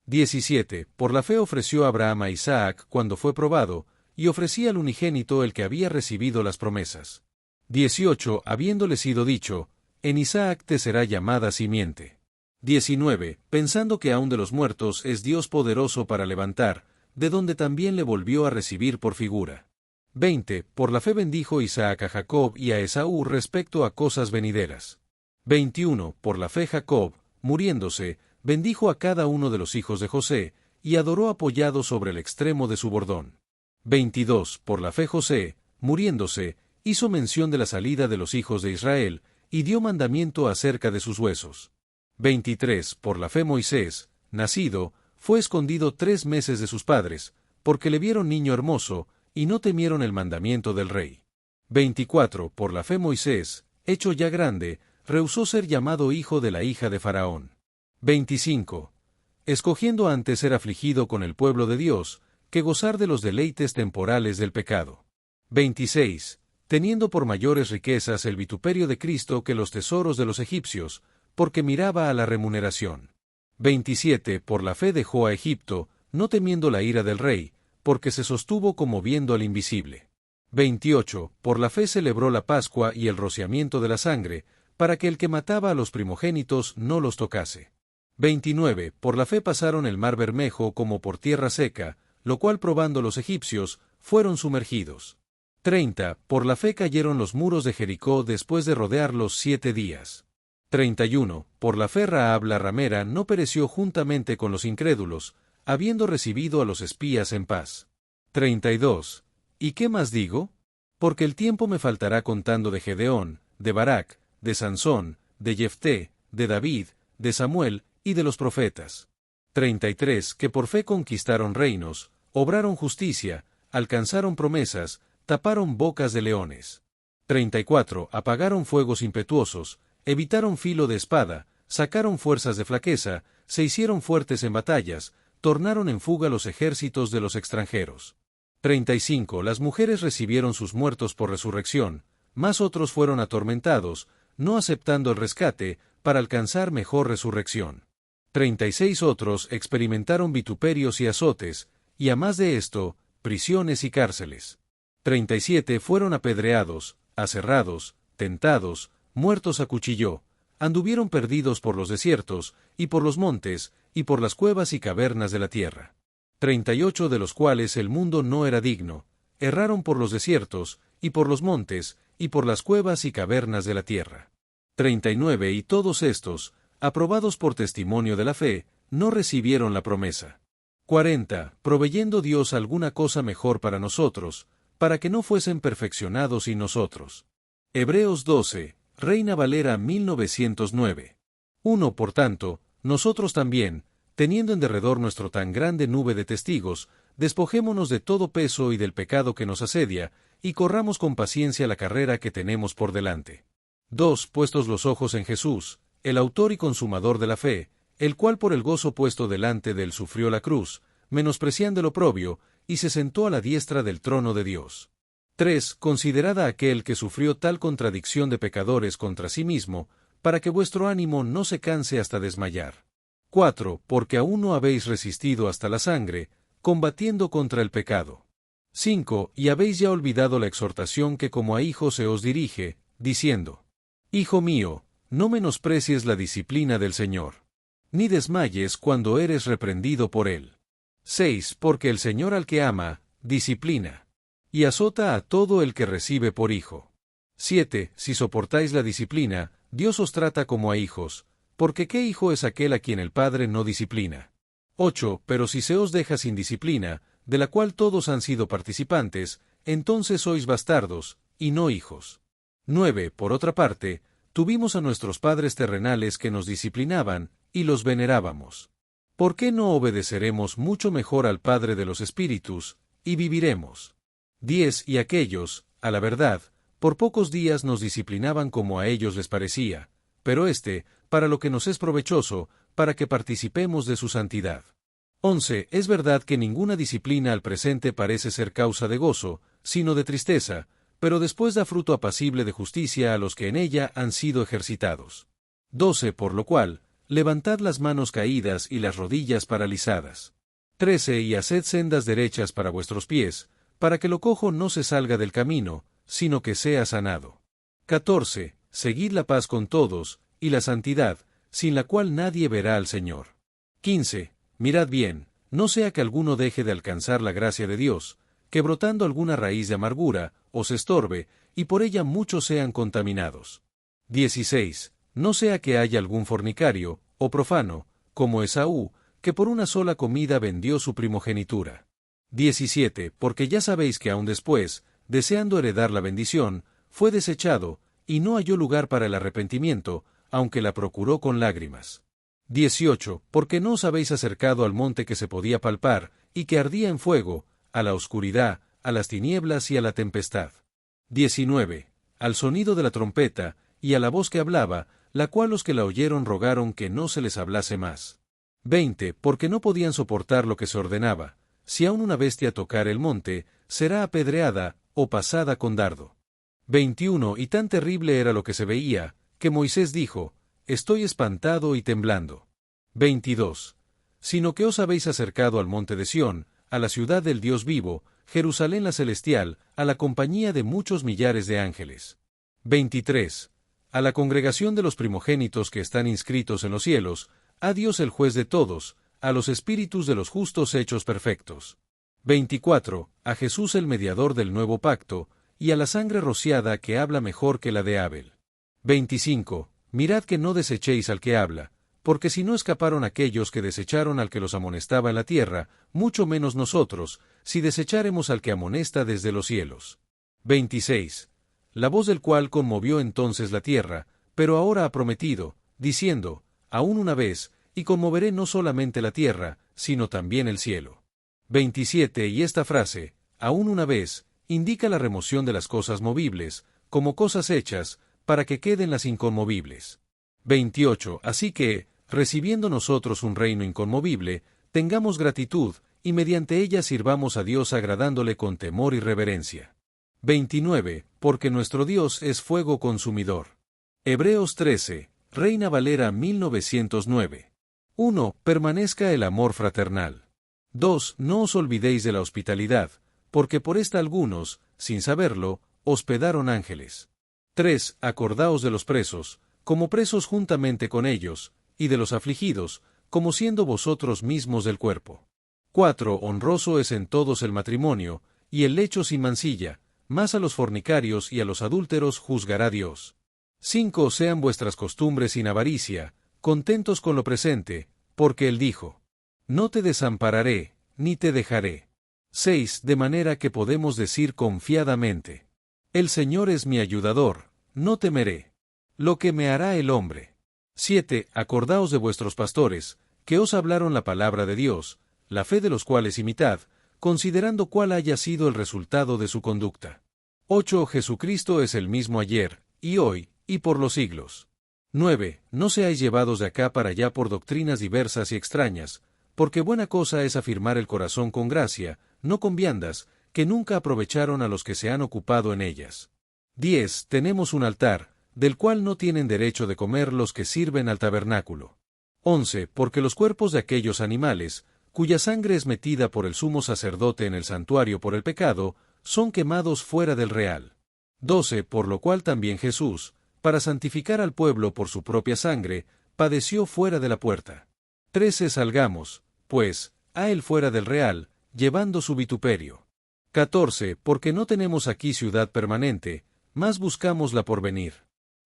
17 por la fe ofreció Abraham a Isaac cuando fue probado, y ofrecía al unigénito el que había recibido las promesas. 18 habiéndole sido dicho, en Isaac te será llamada simiente. 19 pensando que aun de los muertos es Dios poderoso para levantar, de donde también le volvió a recibir por figura. 20 por la fe bendijo Isaac a Jacob y a Esaú respecto a cosas venideras. 21 por la fe Jacob, muriéndose, bendijo a cada uno de los hijos de José, y adoró apoyado sobre el extremo de su bordón. 22 por la fe José, muriéndose, hizo mención de la salida de los hijos de Israel, y dio mandamiento acerca de sus huesos. 23 por la fe Moisés, nacido, fue escondido 3 meses de sus padres, porque le vieron niño hermoso, y no temieron el mandamiento del rey. 24. Por la fe Moisés, hecho ya grande, rehusó ser llamado hijo de la hija de Faraón. 25. Escogiendo antes ser afligido con el pueblo de Dios, que gozar de los deleites temporales del pecado. 26. Teniendo por mayores riquezas el vituperio de Cristo que los tesoros de los egipcios, porque miraba a la remuneración. 27. Por la fe dejó a Egipto, no temiendo la ira del rey, porque se sostuvo como viendo al invisible. 28. Por la fe celebró la Pascua y el rociamiento de la sangre, para que el que mataba a los primogénitos no los tocase. 29. Por la fe pasaron el mar Bermejo como por tierra seca, lo cual probando los egipcios, fueron sumergidos. 30. Por la fe cayeron los muros de Jericó después de rodearlos 7 días. 31. Por la fe Rahab la ramera no pereció juntamente con los incrédulos, habiendo recibido a los espías en paz. 32. ¿Y qué más digo? Porque el tiempo me faltará contando de Gedeón, de Barak, de Sansón, de Jefté, de David, de Samuel, y de los profetas. 33. Que por fe conquistaron reinos, obraron justicia, alcanzaron promesas, taparon bocas de leones. 34. Apagaron fuegos impetuosos, evitaron filo de espada, sacaron fuerzas de flaqueza, se hicieron fuertes en batallas, tornaron en fuga los ejércitos de los extranjeros. 35. Las mujeres recibieron sus muertos por resurrección, mas otros fueron atormentados, no aceptando el rescate, para alcanzar mejor resurrección. 36. Otros experimentaron vituperios y azotes, y a más de esto, prisiones y cárceles. 37. Fueron apedreados, aserrados, tentados, muertos a cuchillo, anduvieron perdidos por los desiertos, y por los montes, y por las cuevas y cavernas de la tierra. 38. De los cuales el mundo no era digno, erraron por los desiertos, y por los montes, y por las cuevas y cavernas de la tierra. 39. Y todos estos, aprobados por testimonio de la fe, no recibieron la promesa. 40. Proveyendo Dios alguna cosa mejor para nosotros, para que no fuesen perfeccionados sin nosotros. Hebreos 12, Reina Valera 1909. 1. Por tanto, nosotros también, teniendo en derredor nuestro tan grande nube de testigos, despojémonos de todo peso y del pecado que nos asedia, y corramos con paciencia la carrera que tenemos por delante. 2. Puestos los ojos en Jesús, el autor y consumador de la fe, el cual por el gozo puesto delante de él sufrió la cruz, menospreciando el oprobio, y se sentó a la diestra del trono de Dios. 3. Considerad a aquel que sufrió tal contradicción de pecadores contra sí mismo, para que vuestro ánimo no se canse hasta desmayar. 4. Porque aún no habéis resistido hasta la sangre, combatiendo contra el pecado. 5. Y habéis ya olvidado la exhortación que como a hijos se os dirige, diciendo: Hijo mío, no menosprecies la disciplina del Señor, ni desmayes cuando eres reprendido por él. 6. Porque el Señor al que ama, disciplina, y azota a todo el que recibe por hijo. 7. Si soportáis la disciplina, Dios os trata como a hijos, porque ¿qué hijo es aquel a quien el Padre no disciplina? 8. Pero si se os deja sin disciplina, de la cual todos han sido participantes, entonces sois bastardos, y no hijos. 9. Por otra parte, tuvimos a nuestros padres terrenales que nos disciplinaban, y los venerábamos. ¿Por qué no obedeceremos mucho mejor al Padre de los Espíritus, y viviremos? 10. Y aquellos, a la verdad, por pocos días nos disciplinaban como a ellos les parecía, pero para lo que nos es provechoso, para que participemos de su santidad. 11. Es verdad que ninguna disciplina al presente parece ser causa de gozo, sino de tristeza, pero después da fruto apacible de justicia a los que en ella han sido ejercitados. 12. Por lo cual, levantad las manos caídas y las rodillas paralizadas. 13. Y haced sendas derechas para vuestros pies, para que lo cojo no se salga del camino, sino que sea sanado. 14. Seguid la paz con todos, y la santidad, sin la cual nadie verá al Señor. 15. Mirad bien, no sea que alguno deje de alcanzar la gracia de Dios, que brotando alguna raíz de amargura, os estorbe, y por ella muchos sean contaminados. 16. No sea que haya algún fornicario, o profano, como Esaú, que por una sola comida vendió su primogenitura. 17. Porque ya sabéis que aun después, deseando heredar la bendición, fue desechado, y no halló lugar para el arrepentimiento, aunque la procuró con lágrimas. 18. Porque no os habéis acercado al monte que se podía palpar, y que ardía en fuego, a la oscuridad, a las tinieblas y a la tempestad. 19. Al sonido de la trompeta, y a la voz que hablaba, la cual los que la oyeron rogaron que no se les hablase más. 20. Porque no podían soportar lo que se ordenaba. Si aun una bestia tocar el monte, será apedreada, o pasada con dardo. 21. Y tan terrible era lo que se veía, que Moisés dijo, estoy espantado y temblando. 22. Sino que os habéis acercado al monte de Sión, a la ciudad del Dios vivo, Jerusalén la celestial, a la compañía de muchos millares de ángeles. 23. A la congregación de los primogénitos que están inscritos en los cielos, a Dios el juez de todos, a los espíritus de los justos hechos perfectos. 24. A Jesús el mediador del nuevo pacto, y a la sangre rociada que habla mejor que la de Abel. 25. Mirad que no desechéis al que habla, porque si no escaparon aquellos que desecharon al que los amonestaba en la tierra, mucho menos nosotros, si desecháremos al que amonesta desde los cielos. 26. La voz del cual conmovió entonces la tierra, pero ahora ha prometido, diciendo, aún una vez, y conmoveré no solamente la tierra, sino también el cielo. 27. Y esta frase, aún una vez, indica la remoción de las cosas movibles, como cosas hechas, para que queden las inconmovibles. 28. Así que, recibiendo nosotros un reino inconmovible, tengamos gratitud, y mediante ella sirvamos a Dios agradándole con temor y reverencia. 29. Porque nuestro Dios es fuego consumidor. Hebreos 13, Reina Valera 1909. 1. Permanezca el amor fraternal. 2. No os olvidéis de la hospitalidad, porque por esta algunos, sin saberlo, hospedaron ángeles. 3. Acordaos de los presos, como presos juntamente con ellos, y de los afligidos, como siendo vosotros mismos del cuerpo. 4. Honroso es en todos el matrimonio, y el lecho sin mancilla, mas a los fornicarios y a los adúlteros juzgará Dios. 5. Sean vuestras costumbres sin avaricia, contentos con lo presente, porque Él dijo, no te desampararé, ni te dejaré. 6. De manera que podemos decir confiadamente, el Señor es mi ayudador, no temeré. Lo que me hará el hombre. 7. Acordaos de vuestros pastores, que os hablaron la palabra de Dios, la fe de los cuales imitad, considerando cuál haya sido el resultado de su conducta. 8. Jesucristo es el mismo ayer, y hoy, y por los siglos. 9. No seáis llevados de acá para allá por doctrinas diversas y extrañas, porque buena cosa es afirmar el corazón con gracia, no con viandas, que nunca aprovecharon a los que se han ocupado en ellas. 10. Tenemos un altar, del cual no tienen derecho de comer los que sirven al tabernáculo. 11. Porque los cuerpos de aquellos animales, cuya sangre es metida por el sumo sacerdote en el santuario por el pecado, son quemados fuera del real. 12. Por lo cual también Jesús, para santificar al pueblo por su propia sangre, padeció fuera de la puerta. 13. Salgamos, pues, a él fuera del real, llevando su vituperio. 14. Porque no tenemos aquí ciudad permanente, mas buscamos la por venir.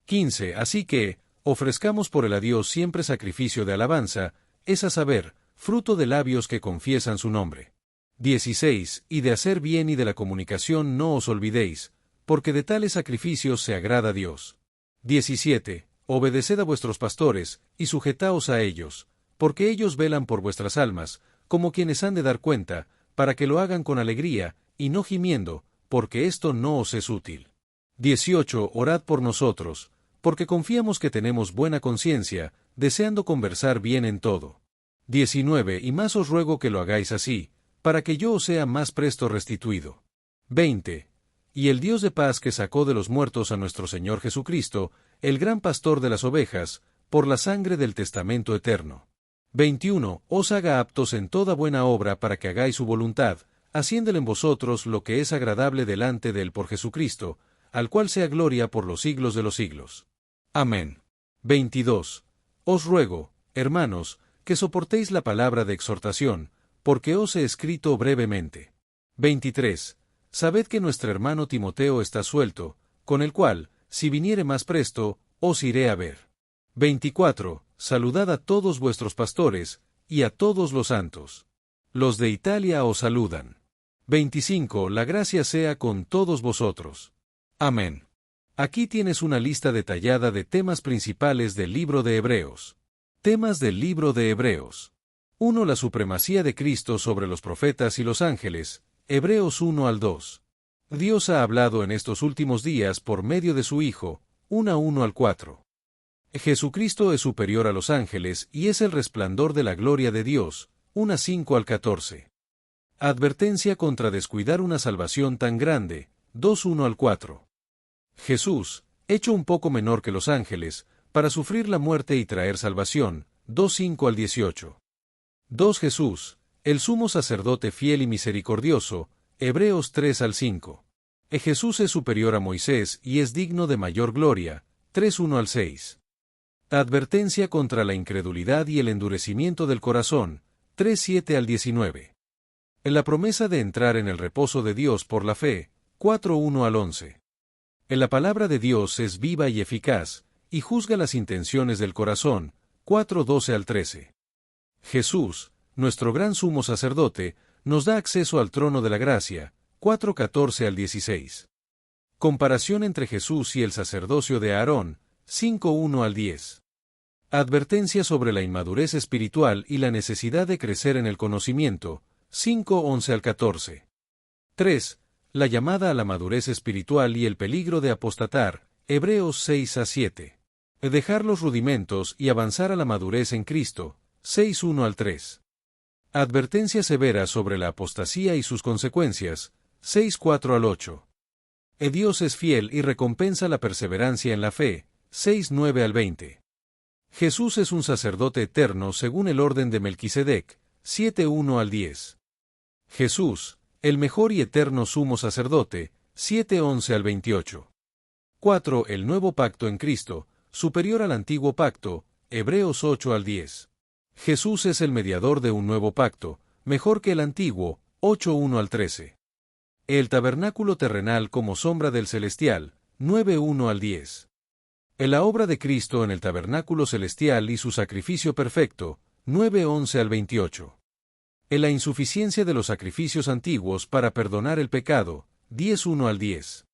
15. Así que, ofrezcamos por el a Dios siempre sacrificio de alabanza, es a saber, fruto de labios que confiesan su nombre. 16. Y de hacer bien y de la comunicación no os olvidéis, porque de tales sacrificios se agrada a Dios. 17. Obedeced a vuestros pastores, y sujetaos a ellos, porque ellos velan por vuestras almas, como quienes han de dar cuenta, para que lo hagan con alegría, y no gimiendo, porque esto no os es útil. 18. Orad por nosotros, porque confiamos que tenemos buena conciencia, deseando conversar bien en todo. 19. Y más os ruego que lo hagáis así, para que yo os sea más presto restituido. 20. Y el Dios de paz que sacó de los muertos a nuestro Señor Jesucristo, el gran pastor de las ovejas, por la sangre del testamento eterno. 21. Os haga aptos en toda buena obra para que hagáis su voluntad, haciéndole en vosotros lo que es agradable delante de él por Jesucristo, al cual sea gloria por los siglos de los siglos. Amén. 22. Os ruego, hermanos, que soportéis la palabra de exhortación, porque os he escrito brevemente. 23. Sabed que nuestro hermano Timoteo está suelto, con el cual, si viniere más presto, os iré a ver. 24. Saludad a todos vuestros pastores, y a todos los santos. Los de Italia os saludan. 25. La gracia sea con todos vosotros. Amén. Aquí tienes una lista detallada de temas principales del libro de Hebreos. Temas del libro de Hebreos. 1. La supremacía de Cristo sobre los profetas y los ángeles. Hebreos 1 al 2. Dios ha hablado en estos últimos días por medio de su Hijo. 1 al 4. Jesucristo es superior a los ángeles y es el resplandor de la gloria de Dios. 5 al 14. Advertencia contra descuidar una salvación tan grande. 1 al 4. Jesús, hecho un poco menor que los ángeles, para sufrir la muerte y traer salvación. 5 al 18. 2. Jesús, el sumo sacerdote fiel y misericordioso. Hebreos 3 al 5. Jesús es superior a Moisés y es digno de mayor gloria. 1 al 6. Advertencia contra la incredulidad y el endurecimiento del corazón. 7 al 19. La promesa de entrar en el reposo de Dios por la fe. 1 al 11. La palabra de Dios es viva y eficaz, y juzga las intenciones del corazón. 12 al 13. Jesús, nuestro gran sumo sacerdote, nos da acceso al trono de la gracia. 14 al 16. Comparación entre Jesús y el sacerdocio de Aarón. 1 al 10. Advertencia sobre la inmadurez espiritual y la necesidad de crecer en el conocimiento. 11 al 14. 3. La llamada a la madurez espiritual y el peligro de apostatar. Hebreos 6 a 7. Dejar los rudimentos y avanzar a la madurez en Cristo. 1 al 3. Advertencia severa sobre la apostasía y sus consecuencias. 4 al 8. Dios es fiel y recompensa la perseverancia en la fe. 9 al 20. Jesús es un sacerdote eterno según el orden de Melquisedec. 1 al 10. Jesús, el mejor y eterno sumo sacerdote. 11 al 28. 4. El nuevo pacto en Cristo, superior al antiguo pacto. Hebreos 8 al 10. Jesús es el mediador de un nuevo pacto, mejor que el antiguo. 1 al 13. El tabernáculo terrenal como sombra del celestial. 1 al 10. La obra de Cristo en el tabernáculo celestial y su sacrificio perfecto. 11 al 28. La insuficiencia de los sacrificios antiguos para perdonar el pecado. 1 al 10.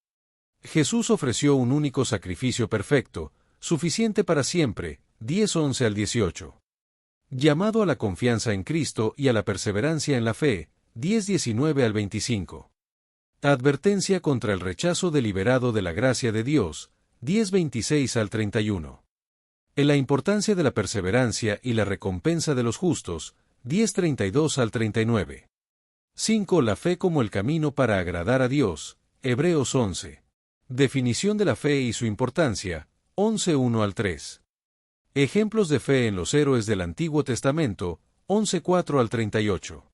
Jesús ofreció un único sacrificio perfecto, suficiente para siempre. 11 al 18. Llamado a la confianza en Cristo y a la perseverancia en la fe. 19 al 25. Advertencia contra el rechazo deliberado de la gracia de Dios. 26 al 31. La importancia de la perseverancia y la recompensa de los justos. 32 al 39. 5. La fe como el camino para agradar a Dios. Hebreos 11. Definición de la fe y su importancia. 1 al 3. Ejemplos de fe en los héroes del Antiguo Testamento. 4 al 38.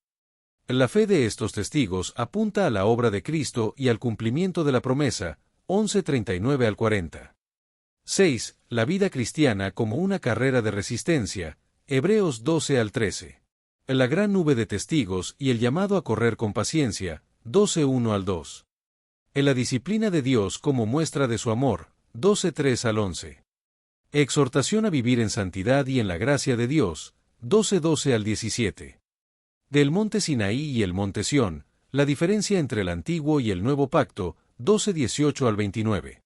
La fe de estos testigos apunta a la obra de Cristo y al cumplimiento de la promesa. 39 al 40. 6. La vida cristiana como una carrera de resistencia. Hebreos 12 al 13. La gran nube de testigos y el llamado a correr con paciencia. 1 al 2. La disciplina de Dios como muestra de su amor. 3 al 11. Exhortación a vivir en santidad y en la gracia de Dios. 12 al 17. Del monte Sinaí y el monte Sión, la diferencia entre el antiguo y el nuevo pacto. 18 al 29.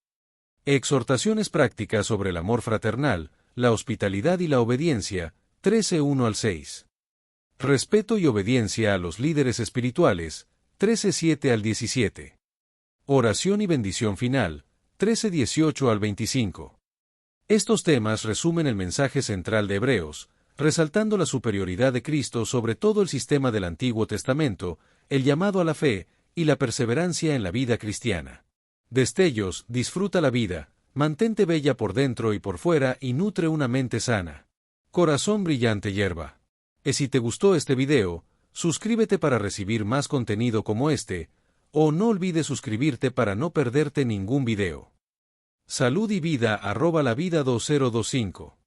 Exhortaciones prácticas sobre el amor fraternal, la hospitalidad y la obediencia. 1 al 6. Respeto y obediencia a los líderes espirituales. 7 al 17. Oración y bendición final. 18 al 25. Estos temas resumen el mensaje central de Hebreos, resaltando la superioridad de Cristo sobre todo el sistema del Antiguo Testamento, el llamado a la fe, y la perseverancia en la vida cristiana. Destellos, disfruta la vida, mantente bella por dentro y por fuera y nutre una mente sana. Corazón brillante hierba. Si te gustó este video, suscríbete para recibir más contenido como este, o no olvides suscribirte para no perderte ningún video. Salud y vida @lavida 2025.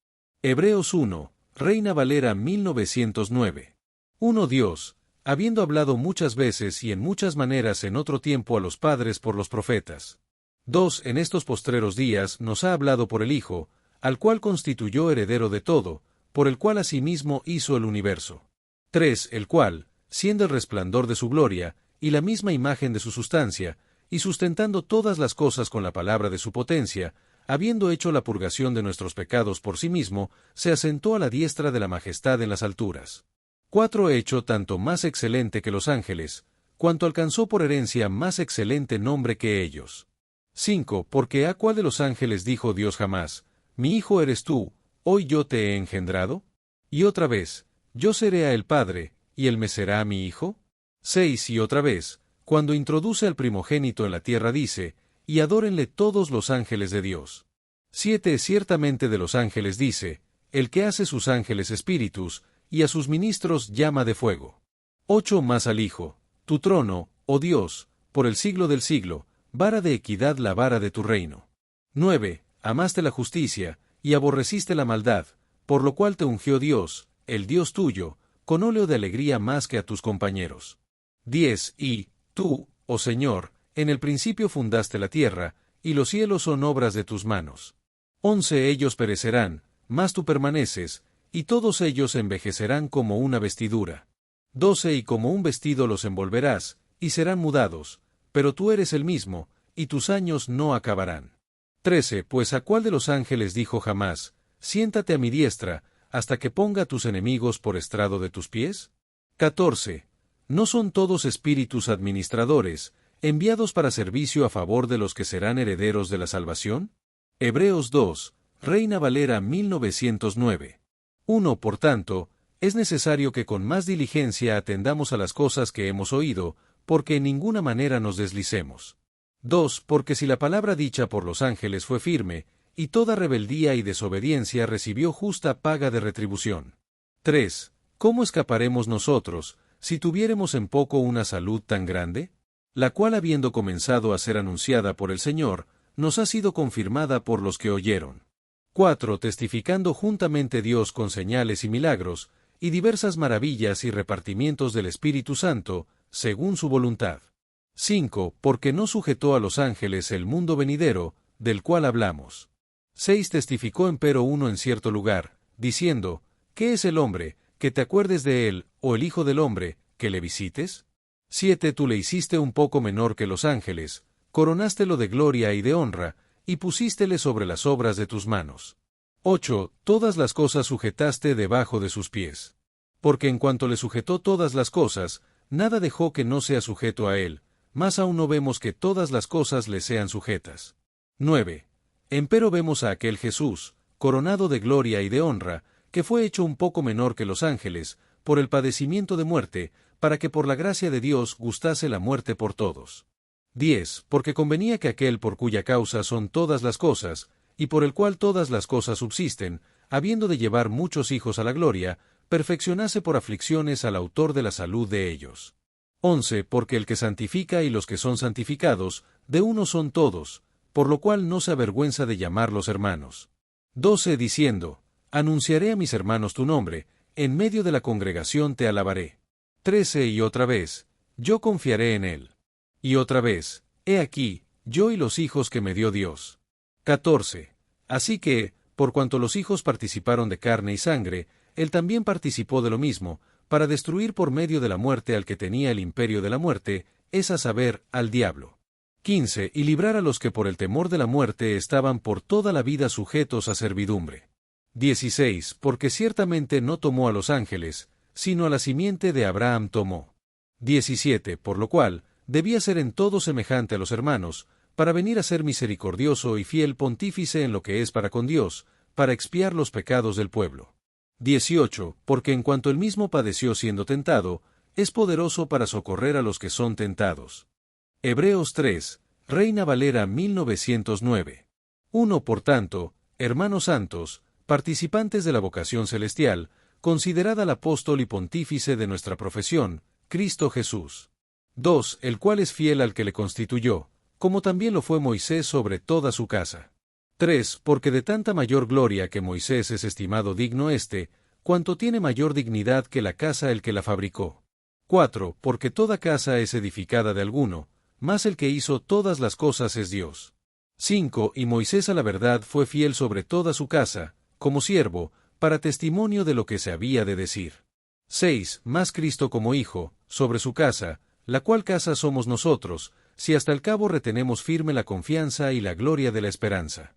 Hebreos 1, Reina Valera 1909. 1 Dios, habiendo hablado muchas veces y en muchas maneras en otro tiempo a los padres por los profetas. 2 En estos postreros días nos ha hablado por el Hijo, al cual constituyó heredero de todo, por el cual asimismo hizo el universo. 3 El cual, siendo el resplandor de su gloria, y la misma imagen de su sustancia, y sustentando todas las cosas con la palabra de su potencia, habiendo hecho la purgación de nuestros pecados por sí mismo, se asentó a la diestra de la majestad en las alturas. 4. Hecho tanto más excelente que los ángeles, cuanto alcanzó por herencia más excelente nombre que ellos. 5. Porque ¿a cuál de los ángeles dijo Dios jamás, mi hijo eres tú, hoy yo te he engendrado? Y otra vez, yo seré a él padre, y él me será mi hijo. 6. Y otra vez, cuando introduce al primogénito en la tierra dice, y adórenle todos los ángeles de Dios. 7. Ciertamente de los ángeles dice, el que hace sus ángeles espíritus, y a sus ministros llama de fuego. 8. Más al Hijo, tu trono, oh Dios, por el siglo del siglo, vara de equidad la vara de tu reino. 9. Amaste la justicia, y aborreciste la maldad, por lo cual te ungió Dios, el Dios tuyo, con óleo de alegría más que a tus compañeros. 10. Y, tú, oh Señor, en el principio fundaste la tierra, y los cielos son obras de tus manos. 11. Ellos perecerán, mas tú permaneces, y todos ellos envejecerán como una vestidura. 12. Y como un vestido los envolverás, y serán mudados, pero tú eres el mismo, y tus años no acabarán. 13. Pues ¿a cuál de los ángeles dijo jamás, siéntate a mi diestra, hasta que ponga a tus enemigos por estrado de tus pies? 14. ¿No son todos espíritus administradores, enviados para servicio a favor de los que serán herederos de la salvación? Hebreos 2, Reina Valera 1909. 1. Por tanto, es necesario que con más diligencia atendamos a las cosas que hemos oído, porque en ninguna manera nos deslicemos. 2. Porque si la palabra dicha por los ángeles fue firme, y toda rebeldía y desobediencia recibió justa paga de retribución. 3. ¿Cómo escaparemos nosotros, si tuviéremos en poco una salud tan grande? La cual habiendo comenzado a ser anunciada por el Señor, nos ha sido confirmada por los que oyeron. 4. Testificando juntamente Dios con señales y milagros, y diversas maravillas y repartimientos del Espíritu Santo, según su voluntad. 5. Porque no sujetó a los ángeles el mundo venidero, del cual hablamos. 6. Testificó empero uno en cierto lugar, diciendo, ¿qué es el hombre, que te acuerdes de él, o el hijo del hombre, que le visites? 7. Tú le hiciste un poco menor que los ángeles, coronástelo de gloria y de honra, y pusístele sobre las obras de tus manos. 8. Todas las cosas sujetaste debajo de sus pies. Porque en cuanto le sujetó todas las cosas, nada dejó que no sea sujeto a él, mas aún no vemos que todas las cosas le sean sujetas. 9. Empero vemos a aquel Jesús, coronado de gloria y de honra, que fue hecho un poco menor que los ángeles, por el padecimiento de muerte, para que por la gracia de Dios gustase la muerte por todos. 10. Porque convenía que aquel por cuya causa son todas las cosas, y por el cual todas las cosas subsisten, habiendo de llevar muchos hijos a la gloria, perfeccionase por aflicciones al autor de la salud de ellos. 11. Porque el que santifica y los que son santificados, de uno son todos, por lo cual no se avergüenza de llamarlos hermanos. 12. Diciendo, anunciaré a mis hermanos tu nombre, en medio de la congregación te alabaré. 13. Y otra vez, yo confiaré en él. Y otra vez, he aquí, yo y los hijos que me dio Dios. 14. Así que, por cuanto los hijos participaron de carne y sangre, él también participó de lo mismo, para destruir por medio de la muerte al que tenía el imperio de la muerte, es a saber, al diablo. 15. Y librar a los que por el temor de la muerte estaban por toda la vida sujetos a servidumbre. 16. Porque ciertamente no tomó a los ángeles, sino a la simiente de Abraham tomó. 17. Por lo cual, debía ser en todo semejante a los hermanos, para venir a ser misericordioso y fiel pontífice en lo que es para con Dios, para expiar los pecados del pueblo. 18. Porque en cuanto él mismo padeció siendo tentado, es poderoso para socorrer a los que son tentados. Hebreos 3, Reina Valera 1909. 1. Por tanto, hermanos santos, participantes de la vocación celestial, considerad al apóstol y pontífice de nuestra profesión, Cristo Jesús. 2. El cual es fiel al que le constituyó, como también lo fue Moisés sobre toda su casa. 3. Porque de tanta mayor gloria que Moisés es estimado digno cuanto tiene mayor dignidad que la casa el que la fabricó. 4. Porque toda casa es edificada de alguno, mas el que hizo todas las cosas es Dios. 5. Y Moisés a la verdad fue fiel sobre toda su casa, como siervo, para testimonio de lo que se había de decir. 6. Más Cristo como Hijo, sobre su casa, la cual casa somos nosotros, si hasta el cabo retenemos firme la confianza y la gloria de la esperanza.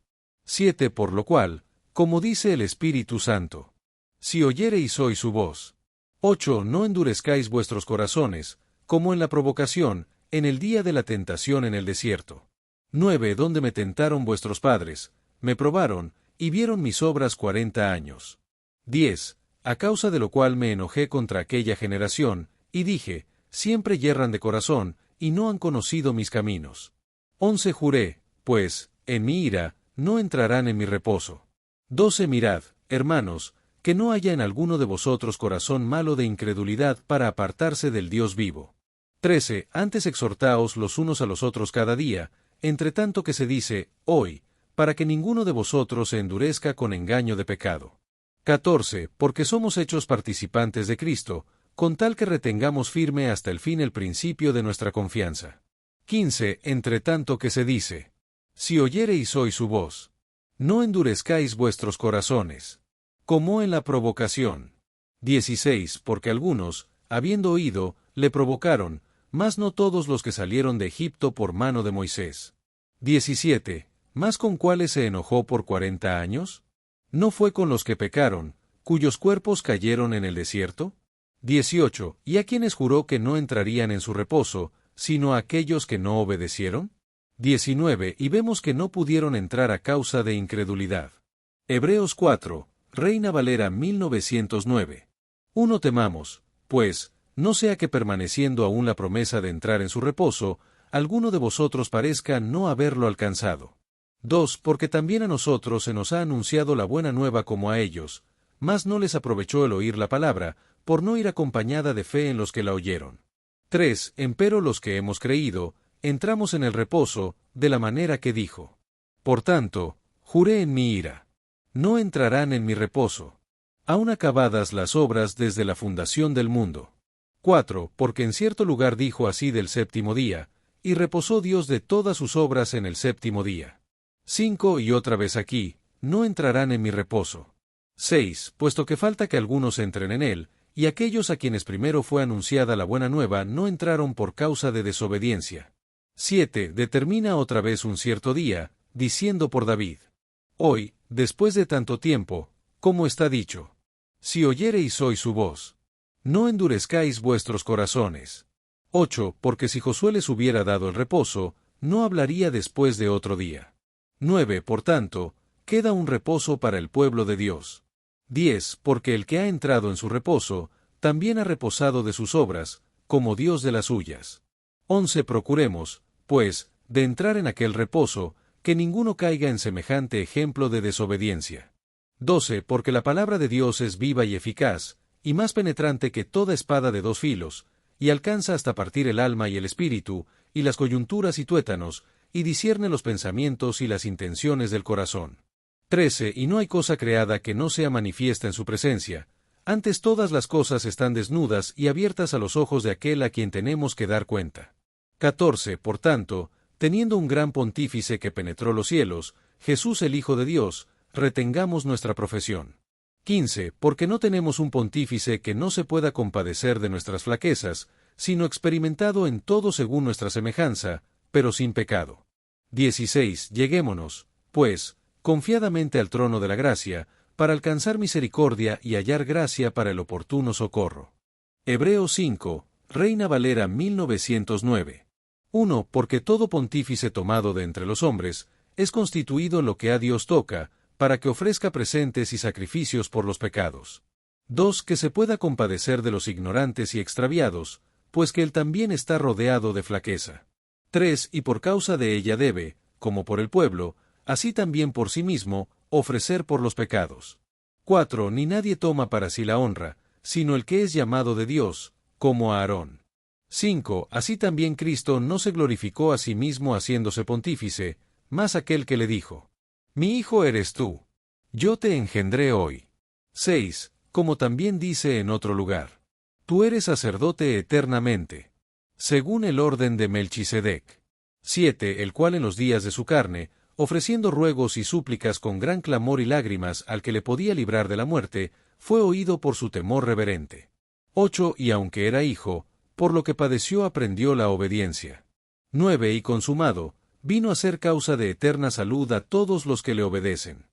7 Por lo cual, como dice el Espíritu Santo, si oyereis hoy su voz. 8 No endurezcáis vuestros corazones, como en la provocación, en el día de la tentación en el desierto. 9 Donde me tentaron vuestros padres, me probaron, y vieron mis obras 40 años. 10 A causa de lo cual me enojé contra aquella generación, y dije, siempre yerran de corazón, y no han conocido mis caminos. 11 Juré, pues, en mi ira, no entrarán en mi reposo. 12 Mirad, hermanos, que no haya en alguno de vosotros corazón malo de incredulidad para apartarse del Dios vivo. 13 Antes exhortaos los unos a los otros cada día, entre tanto que se dice, hoy, para que ninguno de vosotros se endurezca con engaño de pecado. 14 Porque somos hechos participantes de Cristo, con tal que retengamos firme hasta el fin el principio de nuestra confianza. 15 Entre tanto que se dice, si oyereis hoy su voz, no endurezcáis vuestros corazones, como en la provocación. 16 Porque algunos, habiendo oído, le provocaron, mas no todos los que salieron de Egipto por mano de Moisés. 17 ¿Mas con cuáles se enojó por 40 años? ¿No fue con los que pecaron, cuyos cuerpos cayeron en el desierto? 18 ¿Y a quienes juró que no entrarían en su reposo, sino a aquellos que no obedecieron? 19 Y vemos que no pudieron entrar a causa de incredulidad. Hebreos 4, Reina Valera 1909. 1 Temamos, pues, no sea que permaneciendo aún la promesa de entrar en su reposo, alguno de vosotros parezca no haberlo alcanzado. 2 Porque también a nosotros se nos ha anunciado la buena nueva como a ellos, mas no les aprovechó el oír la palabra, por no ir acompañada de fe en los que la oyeron. 3 Empero los que hemos creído, entramos en el reposo, de la manera que dijo. Por tanto, juré en mi ira. No entrarán en mi reposo. Aun acabadas las obras desde la fundación del mundo. 4 Porque en cierto lugar dijo así del séptimo día, y reposó Dios de todas sus obras en el séptimo día. 5 Y otra vez aquí, no entrarán en mi reposo. 6 Puesto que falta que algunos entren en él, y aquellos a quienes primero fue anunciada la buena nueva no entraron por causa de desobediencia. 7 Determina otra vez un cierto día, diciendo por David. Hoy, después de tanto tiempo, como está dicho. Si oyereis hoy su voz, no endurezcáis vuestros corazones. 8 Porque si Josué les hubiera dado el reposo, no hablaría después de otro día. 9 Por tanto, queda un reposo para el pueblo de Dios. 10 Porque el que ha entrado en su reposo, también ha reposado de sus obras, como Dios de las suyas. 11 Procuremos, pues, de entrar en aquel reposo, que ninguno caiga en semejante ejemplo de desobediencia. 12 Porque la palabra de Dios es viva y eficaz, y más penetrante que toda espada de dos filos, y alcanza hasta partir el alma y el espíritu, y las coyunturas y tuétanos, y discierne los pensamientos y las intenciones del corazón. 13 Y no hay cosa creada que no sea manifiesta en su presencia, antes todas las cosas están desnudas y abiertas a los ojos de aquel a quien tenemos que dar cuenta. 14 Por tanto, teniendo un gran pontífice que penetró los cielos, Jesús el Hijo de Dios, retengamos nuestra profesión. 15 Porque no tenemos un pontífice que no se pueda compadecer de nuestras flaquezas, sino experimentado en todo según nuestra semejanza, pero sin pecado. 16 Lleguémonos, pues, confiadamente al trono de la gracia, para alcanzar misericordia y hallar gracia para el oportuno socorro. Hebreos 5, Reina Valera 1909. 1 Porque todo pontífice tomado de entre los hombres, es constituido en lo que a Dios toca, para que ofrezca presentes y sacrificios por los pecados. 2 Que se pueda compadecer de los ignorantes y extraviados, pues que él también está rodeado de flaqueza. 3 Y por causa de ella debe, como por el pueblo, así también por sí mismo, ofrecer por los pecados. 4 Ni nadie toma para sí la honra, sino el que es llamado de Dios, como a Aarón. 5 Así también Cristo no se glorificó a sí mismo haciéndose pontífice, mas aquel que le dijo: Mi hijo eres tú. Yo te engendré hoy. 6 Como también dice en otro lugar: Tú eres sacerdote eternamente, según el orden de Melchisedec. 7 El cual en los días de su carne, ofreciendo ruegos y súplicas con gran clamor y lágrimas al que le podía librar de la muerte, fue oído por su temor reverente. 8 Y aunque era hijo, por lo que padeció aprendió la obediencia. 9 Y consumado, vino a ser causa de eterna salud a todos los que le obedecen.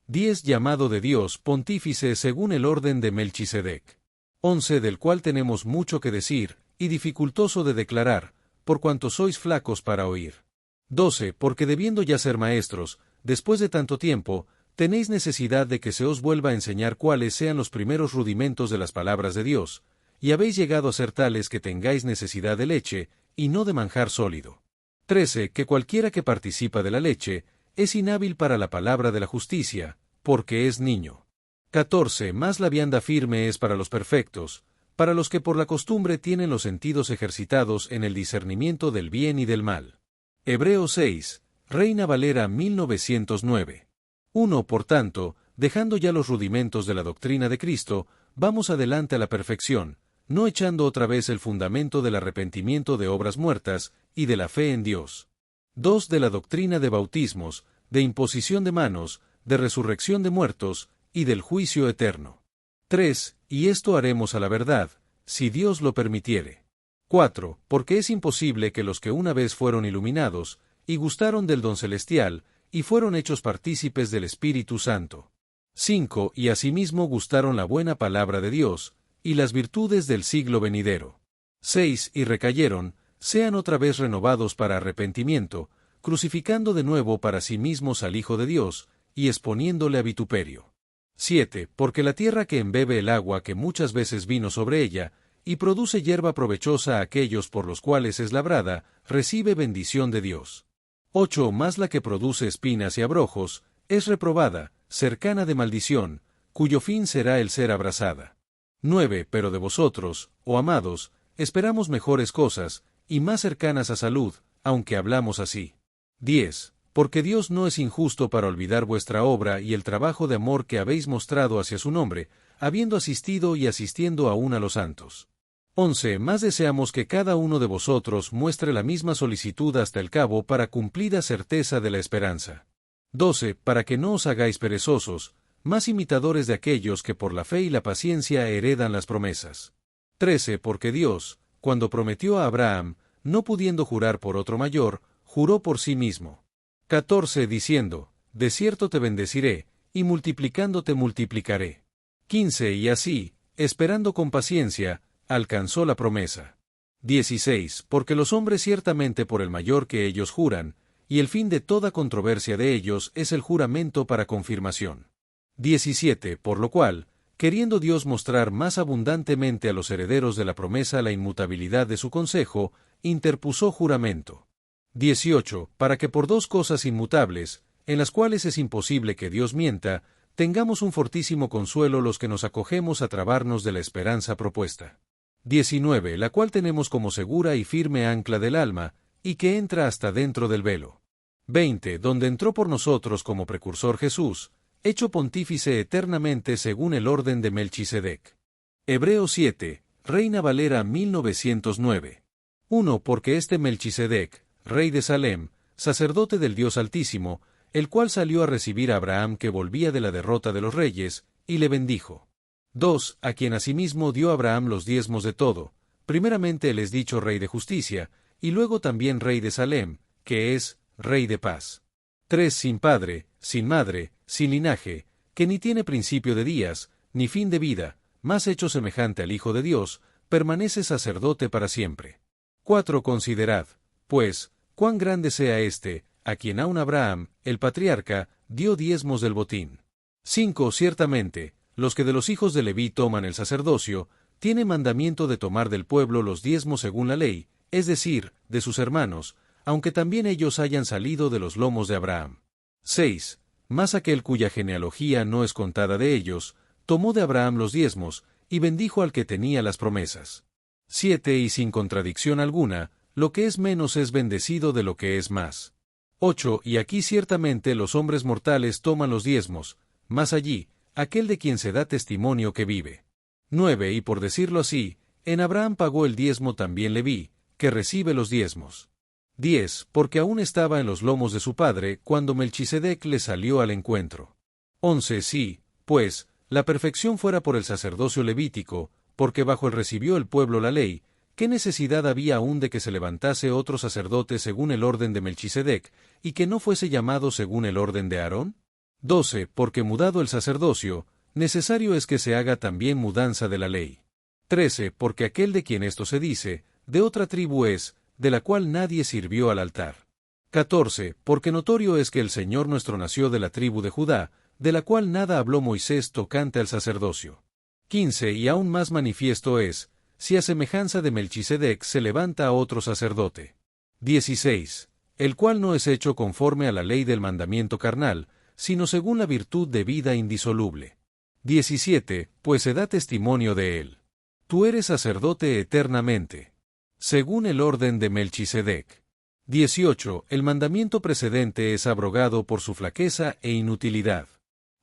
10. Llamado de Dios pontífice según el orden de Melchisedec. 11. Del cual tenemos mucho que decir, y dificultoso de declarar, por cuanto sois flacos para oír. 12. Porque debiendo ya ser maestros, después de tanto tiempo, tenéis necesidad de que se os vuelva a enseñar cuáles sean los primeros rudimentos de las palabras de Dios, y habéis llegado a ser tales que tengáis necesidad de leche, y no de manjar sólido. 13. Que cualquiera que participa de la leche, es inhábil para la palabra de la justicia, porque es niño. 14. Más la vianda firme es para los perfectos, para los que por la costumbre tienen los sentidos ejercitados en el discernimiento del bien y del mal. Hebreos 6, Reina Valera 1909. 1. Por tanto, dejando ya los rudimentos de la doctrina de Cristo, vamos adelante a la perfección, no echando otra vez el fundamento del arrepentimiento de obras muertas, y de la fe en Dios. 2. De la doctrina de bautismos, de imposición de manos, de resurrección de muertos, y del juicio eterno. 3. Y esto haremos a la verdad, si Dios lo permitiere. 4. Porque es imposible que los que una vez fueron iluminados, y gustaron del don celestial, y fueron hechos partícipes del Espíritu Santo. 5. Y asimismo gustaron la buena palabra de Dios, y las virtudes del siglo venidero. 6. Y recayeron, sean otra vez renovados para arrepentimiento, crucificando de nuevo para sí mismos al Hijo de Dios, y exponiéndole a vituperio. 7. Porque la tierra que embebe el agua que muchas veces vino sobre ella, y produce hierba provechosa a aquellos por los cuales es labrada, recibe bendición de Dios. 8. Más la que produce espinas y abrojos, es reprobada, cercana de maldición, cuyo fin será el ser abrasada. 9. Pero de vosotros, oh amados, esperamos mejores cosas, y más cercanas a salud, aunque hablamos así. 10. Porque Dios no es injusto para olvidar vuestra obra y el trabajo de amor que habéis mostrado hacia su nombre, habiendo asistido y asistiendo aún a los santos. 11. Más deseamos que cada uno de vosotros muestre la misma solicitud hasta el cabo para cumplida certeza de la esperanza. 12. Para que no os hagáis perezosos, más imitadores de aquellos que por la fe y la paciencia heredan las promesas. 13. Porque Dios, cuando prometió a Abraham, no pudiendo jurar por otro mayor, juró por sí mismo. 14. Diciendo, de cierto te bendeciré, y multiplicándote multiplicaré. 15. Y así, esperando con paciencia, alcanzó la promesa. 16. Porque los hombres ciertamente por el mayor que ellos juran, y el fin de toda controversia de ellos es el juramento para confirmación. 17. Por lo cual, queriendo Dios mostrar más abundantemente a los herederos de la promesa la inmutabilidad de su consejo, interpuso juramento. 18. Para que por dos cosas inmutables, en las cuales es imposible que Dios mienta, tengamos un fortísimo consuelo los que nos acogemos a trabarnos de la esperanza propuesta. 19. La cual tenemos como segura y firme ancla del alma, y que entra hasta dentro del velo. 20. Donde entró por nosotros como precursor Jesús, hecho pontífice eternamente según el orden de Melchisedec. Hebreos 7, Reina Valera 1909. 1. Porque este Melchisedec, rey de Salem, sacerdote del Dios Altísimo, el cual salió a recibir a Abraham que volvía de la derrota de los reyes, y le bendijo. 2. A quien asimismo dio Abraham los diezmos de todo, primeramente el es dicho rey de justicia, y luego también rey de Salem, que es rey de paz. 3. Sin padre, sin madre, sin linaje, que ni tiene principio de días, ni fin de vida, más hecho semejante al Hijo de Dios, permanece sacerdote para siempre. 4. Considerad, pues, cuán grande sea éste, a quien aun Abraham, el patriarca, dio diezmos del botín. 5. Ciertamente, los que de los hijos de Leví toman el sacerdocio, tienen mandamiento de tomar del pueblo los diezmos según la ley, es decir, de sus hermanos, aunque también ellos hayan salido de los lomos de Abraham. 6. Mas aquel cuya genealogía no es contada de ellos, tomó de Abraham los diezmos, y bendijo al que tenía las promesas. 7. Y sin contradicción alguna, lo que es menos es bendecido de lo que es más. 8. Y aquí ciertamente los hombres mortales toman los diezmos, mas allí, aquel de quien se da testimonio que vive. 9. Y por decirlo así, en Abraham pagó el diezmo también Leví, que recibe los diezmos. 10. Porque aún estaba en los lomos de su padre, cuando Melchisedec le salió al encuentro. 11. Sí, pues, la perfección fuera por el sacerdocio levítico, porque bajo él recibió el pueblo la ley, ¿qué necesidad había aún de que se levantase otro sacerdote según el orden de Melchisedec, y que no fuese llamado según el orden de Aarón? 12. Porque mudado el sacerdocio, necesario es que se haga también mudanza de la ley. 13. Porque aquel de quien esto se dice, de otra tribu es, de la cual nadie sirvió al altar. 14. Porque notorio es que el Señor nuestro nació de la tribu de Judá, de la cual nada habló Moisés tocante al sacerdocio. 15. Y aún más manifiesto es, si a semejanza de Melchisedec se levanta a otro sacerdote. 16. El cual no es hecho conforme a la ley del mandamiento carnal, sino según la virtud de vida indisoluble. 17. Pues se da testimonio de él. Tú eres sacerdote eternamente, según el orden de Melchisedec. 18. El mandamiento precedente es abrogado por su flaqueza e inutilidad.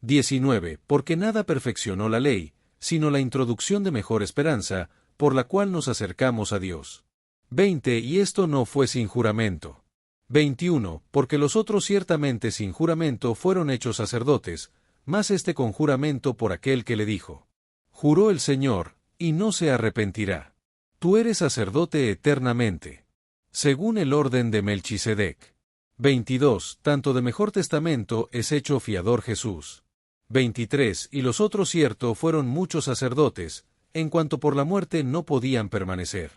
19. Porque nada perfeccionó la ley, sino la introducción de mejor esperanza, por la cual nos acercamos a Dios. 20. Y esto no fue sin juramento. 21. Porque los otros ciertamente sin juramento fueron hechos sacerdotes, mas este con juramento por aquel que le dijo. Juró el Señor, y no se arrepentirá. Tú eres sacerdote eternamente, según el orden de Melchisedec. 22. Tanto de mejor testamento es hecho fiador Jesús. 23. Y los otros cierto fueron muchos sacerdotes, en cuanto por la muerte no podían permanecer.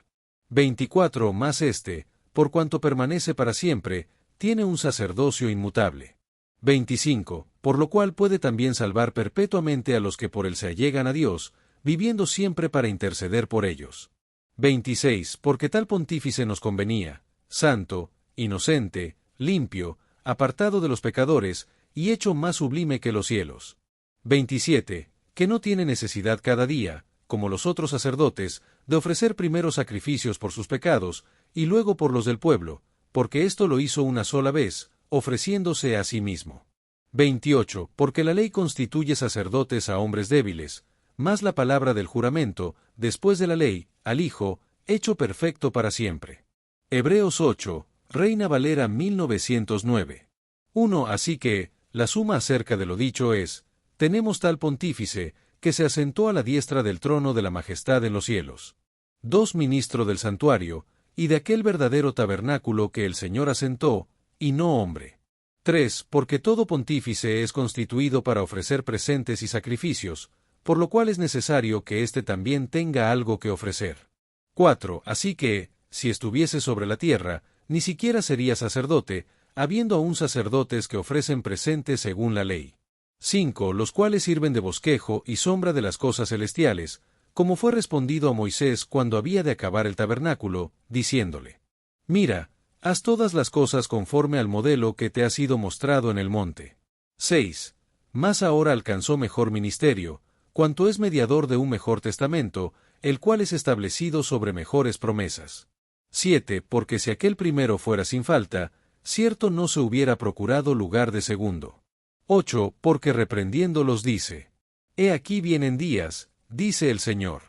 24. Mas este, por cuanto permanece para siempre, tiene un sacerdocio inmutable. 25. Por lo cual puede también salvar perpetuamente a los que por él se allegan a Dios, viviendo siempre para interceder por ellos. 26. Porque tal pontífice nos convenía, santo, inocente, limpio, apartado de los pecadores, y hecho más sublime que los cielos. 27. Que no tiene necesidad cada día, como los otros sacerdotes, de ofrecer primero sacrificios por sus pecados, y luego por los del pueblo, porque esto lo hizo una sola vez, ofreciéndose a sí mismo. 28. Porque la ley constituye sacerdotes a hombres débiles, mas la palabra del juramento, después de la ley, al Hijo, hecho perfecto para siempre. Hebreos 8, Reina Valera 1909. 1. Así que, la suma acerca de lo dicho es, tenemos tal pontífice, que se asentó a la diestra del trono de la majestad en los cielos. 2. Ministro del santuario, y de aquel verdadero tabernáculo que el Señor asentó, y no hombre. 3. Porque todo pontífice es constituido para ofrecer presentes y sacrificios, por lo cual es necesario que éste también tenga algo que ofrecer. 4. Así que, si estuviese sobre la tierra, ni siquiera sería sacerdote, habiendo aún sacerdotes que ofrecen presentes según la ley. 5. Los cuales sirven de bosquejo y sombra de las cosas celestiales, como fue respondido a Moisés cuando había de acabar el tabernáculo, diciéndole: Mira, haz todas las cosas conforme al modelo que te ha sido mostrado en el monte. 6. Mas ahora alcanzó mejor ministerio, cuanto es mediador de un mejor testamento, el cual es establecido sobre mejores promesas. 7. Porque si aquel primero fuera sin falta, cierto no se hubiera procurado lugar de segundo. 8. Porque reprendiéndolos dice: He aquí vienen días, dice el Señor,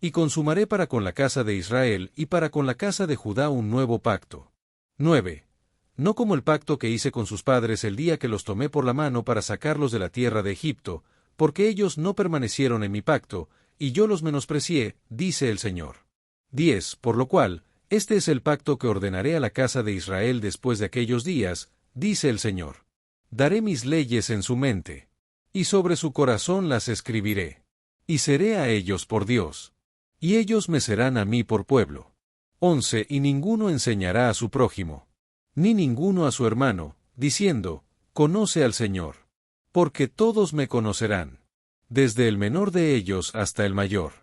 y consumaré para con la casa de Israel y para con la casa de Judá un nuevo pacto. 9. No como el pacto que hice con sus padres el día que los tomé por la mano para sacarlos de la tierra de Egipto, porque ellos no permanecieron en mi pacto, y yo los menosprecié, dice el Señor. 10. Por lo cual, este es el pacto que ordenaré a la casa de Israel después de aquellos días, dice el Señor. Daré mis leyes en su mente, y sobre su corazón las escribiré, y seré a ellos por Dios, y ellos me serán a mí por pueblo. 11. Y ninguno enseñará a su prójimo, ni ninguno a su hermano, diciendo: Conoce al Señor, porque todos me conocerán, desde el menor de ellos hasta el mayor.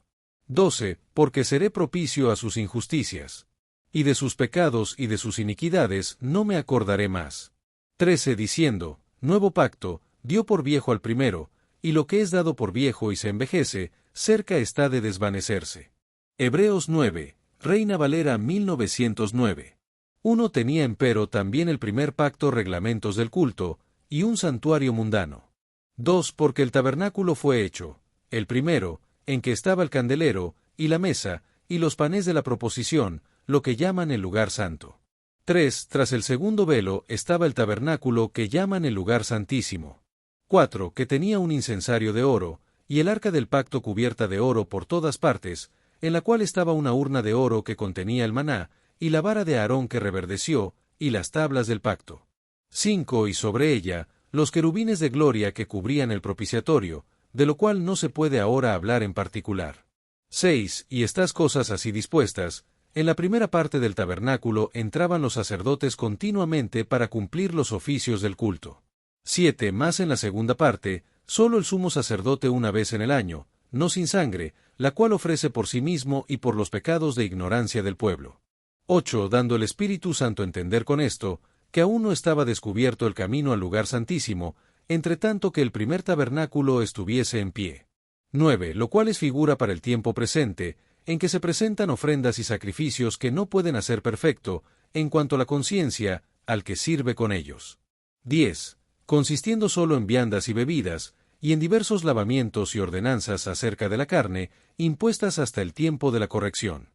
12. Porque seré propicio a sus injusticias, y de sus pecados y de sus iniquidades no me acordaré más. 13. Diciendo: Nuevo pacto, dio por viejo al primero, y lo que es dado por viejo y se envejece, cerca está de desvanecerse. Hebreos 9, Reina Valera 1909. 1. Tenía empero también el primer pacto reglamentos del culto, y un santuario mundano. 2. Porque el tabernáculo fue hecho, el primero, en que estaba el candelero, y la mesa, y los panes de la proposición, lo que llaman el lugar santo. 3. Tras el segundo velo estaba el tabernáculo que llaman el lugar santísimo. 4. Que tenía un incensario de oro, y el arca del pacto cubierta de oro por todas partes, en la cual estaba una urna de oro que contenía el maná, y la vara de Aarón que reverdeció, y las tablas del pacto. 5. Y sobre ella, los querubines de gloria que cubrían el propiciatorio, de lo cual no se puede ahora hablar en particular. 6. Y estas cosas así dispuestas, en la primera parte del tabernáculo entraban los sacerdotes continuamente para cumplir los oficios del culto. 7. Más en la segunda parte, solo el sumo sacerdote una vez en el año, no sin sangre, la cual ofrece por sí mismo y por los pecados de ignorancia del pueblo. 8. Dando el Espíritu Santo a entender con esto, que aún no estaba descubierto el camino al lugar santísimo, entre tanto que el primer tabernáculo estuviese en pie. 9. Lo cual es figura para el tiempo presente, en que se presentan ofrendas y sacrificios que no pueden hacer perfecto, en cuanto a la conciencia, al que sirve con ellos. 10. Consistiendo solo en viandas y bebidas, y en diversos lavamientos y ordenanzas acerca de la carne, impuestas hasta el tiempo de la corrección.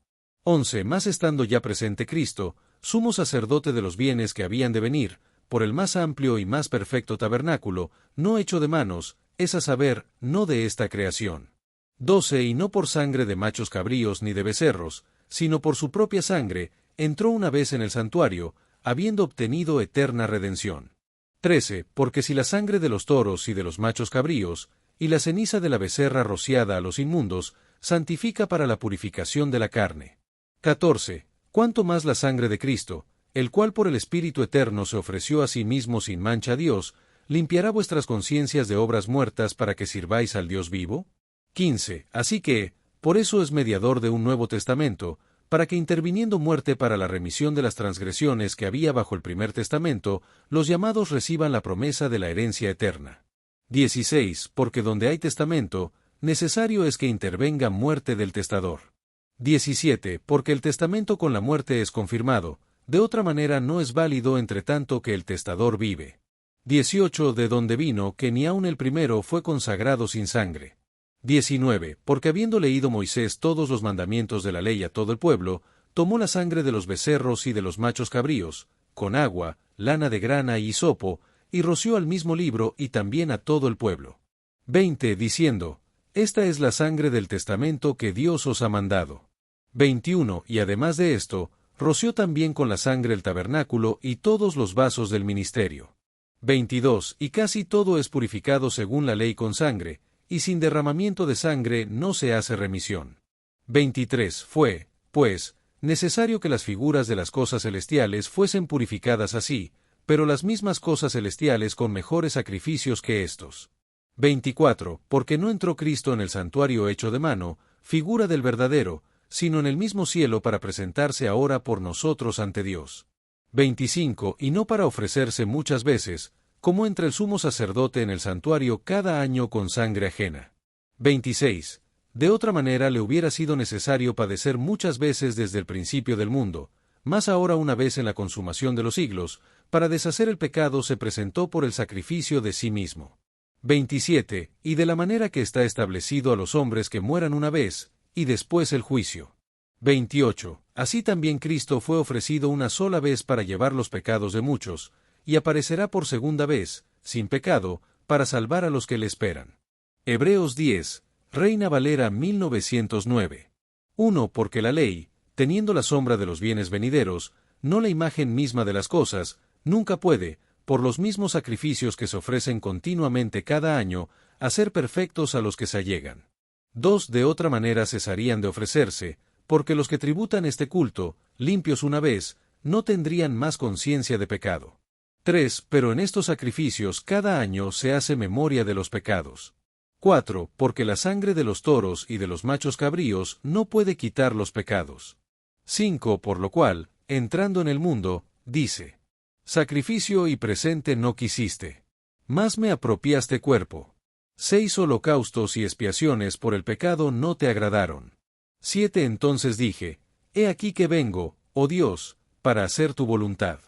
11. Más estando ya presente Cristo, sumo sacerdote de los bienes que habían de venir, por el más amplio y más perfecto tabernáculo, no hecho de manos, es a saber, no de esta creación. 12. Y no por sangre de machos cabríos ni de becerros, sino por su propia sangre, entró una vez en el santuario, habiendo obtenido eterna redención. 13. Porque si la sangre de los toros y de los machos cabríos, y la ceniza de la becerra rociada a los inmundos, santifica para la purificación de la carne. 14. Cuánto más la sangre de Cristo, el cual por el Espíritu Eterno se ofreció a sí mismo sin mancha a Dios, limpiará vuestras conciencias de obras muertas para que sirváis al Dios vivo. 15. Así que, por eso es mediador de un nuevo testamento, para que interviniendo muerte para la remisión de las transgresiones que había bajo el primer testamento, los llamados reciban la promesa de la herencia eterna. 16. Porque donde hay testamento, necesario es que intervenga muerte del testador. 17. Porque el testamento con la muerte es confirmado, de otra manera no es válido entre tanto que el testador vive. 18. De donde vino que ni aun el primero fue consagrado sin sangre. 19. Porque habiendo leído Moisés todos los mandamientos de la ley a todo el pueblo, tomó la sangre de los becerros y de los machos cabríos, con agua, lana de grana y hisopo, y roció al mismo libro y también a todo el pueblo. 20. Diciendo, esta es la sangre del testamento que Dios os ha mandado. 21. Y además de esto, roció también con la sangre el tabernáculo y todos los vasos del ministerio. 22. Y casi todo es purificado según la ley con sangre, y sin derramamiento de sangre no se hace remisión. 23. Fue, pues, necesario que las figuras de las cosas celestiales fuesen purificadas así, pero las mismas cosas celestiales con mejores sacrificios que éstos. 24. Porque no entró Cristo en el santuario hecho de mano, figura del verdadero, sino en el mismo cielo para presentarse ahora por nosotros ante Dios. 25. Y no para ofrecerse muchas veces, como entra el sumo sacerdote en el santuario cada año con sangre ajena. 26. De otra manera le hubiera sido necesario padecer muchas veces desde el principio del mundo, más ahora una vez en la consumación de los siglos, para deshacer el pecado se presentó por el sacrificio de sí mismo. 27. Y de la manera que está establecido a los hombres que mueran una vez, y después el juicio. 28. Así también Cristo fue ofrecido una sola vez para llevar los pecados de muchos, y aparecerá por segunda vez, sin pecado, para salvar a los que le esperan. Hebreos 10, Reina Valera 1909. 1. Porque la ley, teniendo la sombra de los bienes venideros, no la imagen misma de las cosas, nunca puede, por los mismos sacrificios que se ofrecen continuamente cada año, hacer perfectos a los que se allegan. 2. De otra manera cesarían de ofrecerse, porque los que tributan este culto, limpios una vez, no tendrían más conciencia de pecado. 3. Pero en estos sacrificios cada año se hace memoria de los pecados. 4. Porque la sangre de los toros y de los machos cabríos no puede quitar los pecados. 5. Por lo cual, entrando en el mundo, dice: sacrificio y presente no quisiste, mas me apropiaste cuerpo. 6. Holocaustos y expiaciones por el pecado no te agradaron. 7. Entonces dije: he aquí que vengo, oh Dios, para hacer tu voluntad.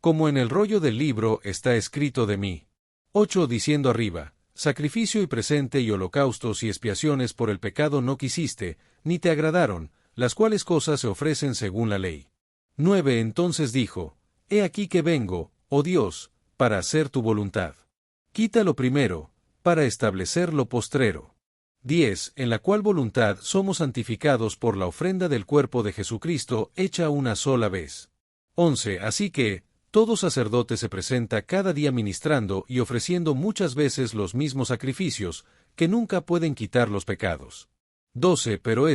Como en el rollo del libro está escrito de mí. 8. Diciendo arriba: sacrificio y presente y holocaustos y expiaciones por el pecado no quisiste, ni te agradaron, las cuales cosas se ofrecen según la ley. 9. Entonces dijo: he aquí que vengo, oh Dios, para hacer tu voluntad. Quita lo primero, para establecer lo postrero. 10. En la cual voluntad somos santificados por la ofrenda del cuerpo de Jesucristo hecha una sola vez. 11. Así que, todo sacerdote se presenta cada día ministrando y ofreciendo muchas veces los mismos sacrificios, que nunca pueden quitar los pecados. 12. Pero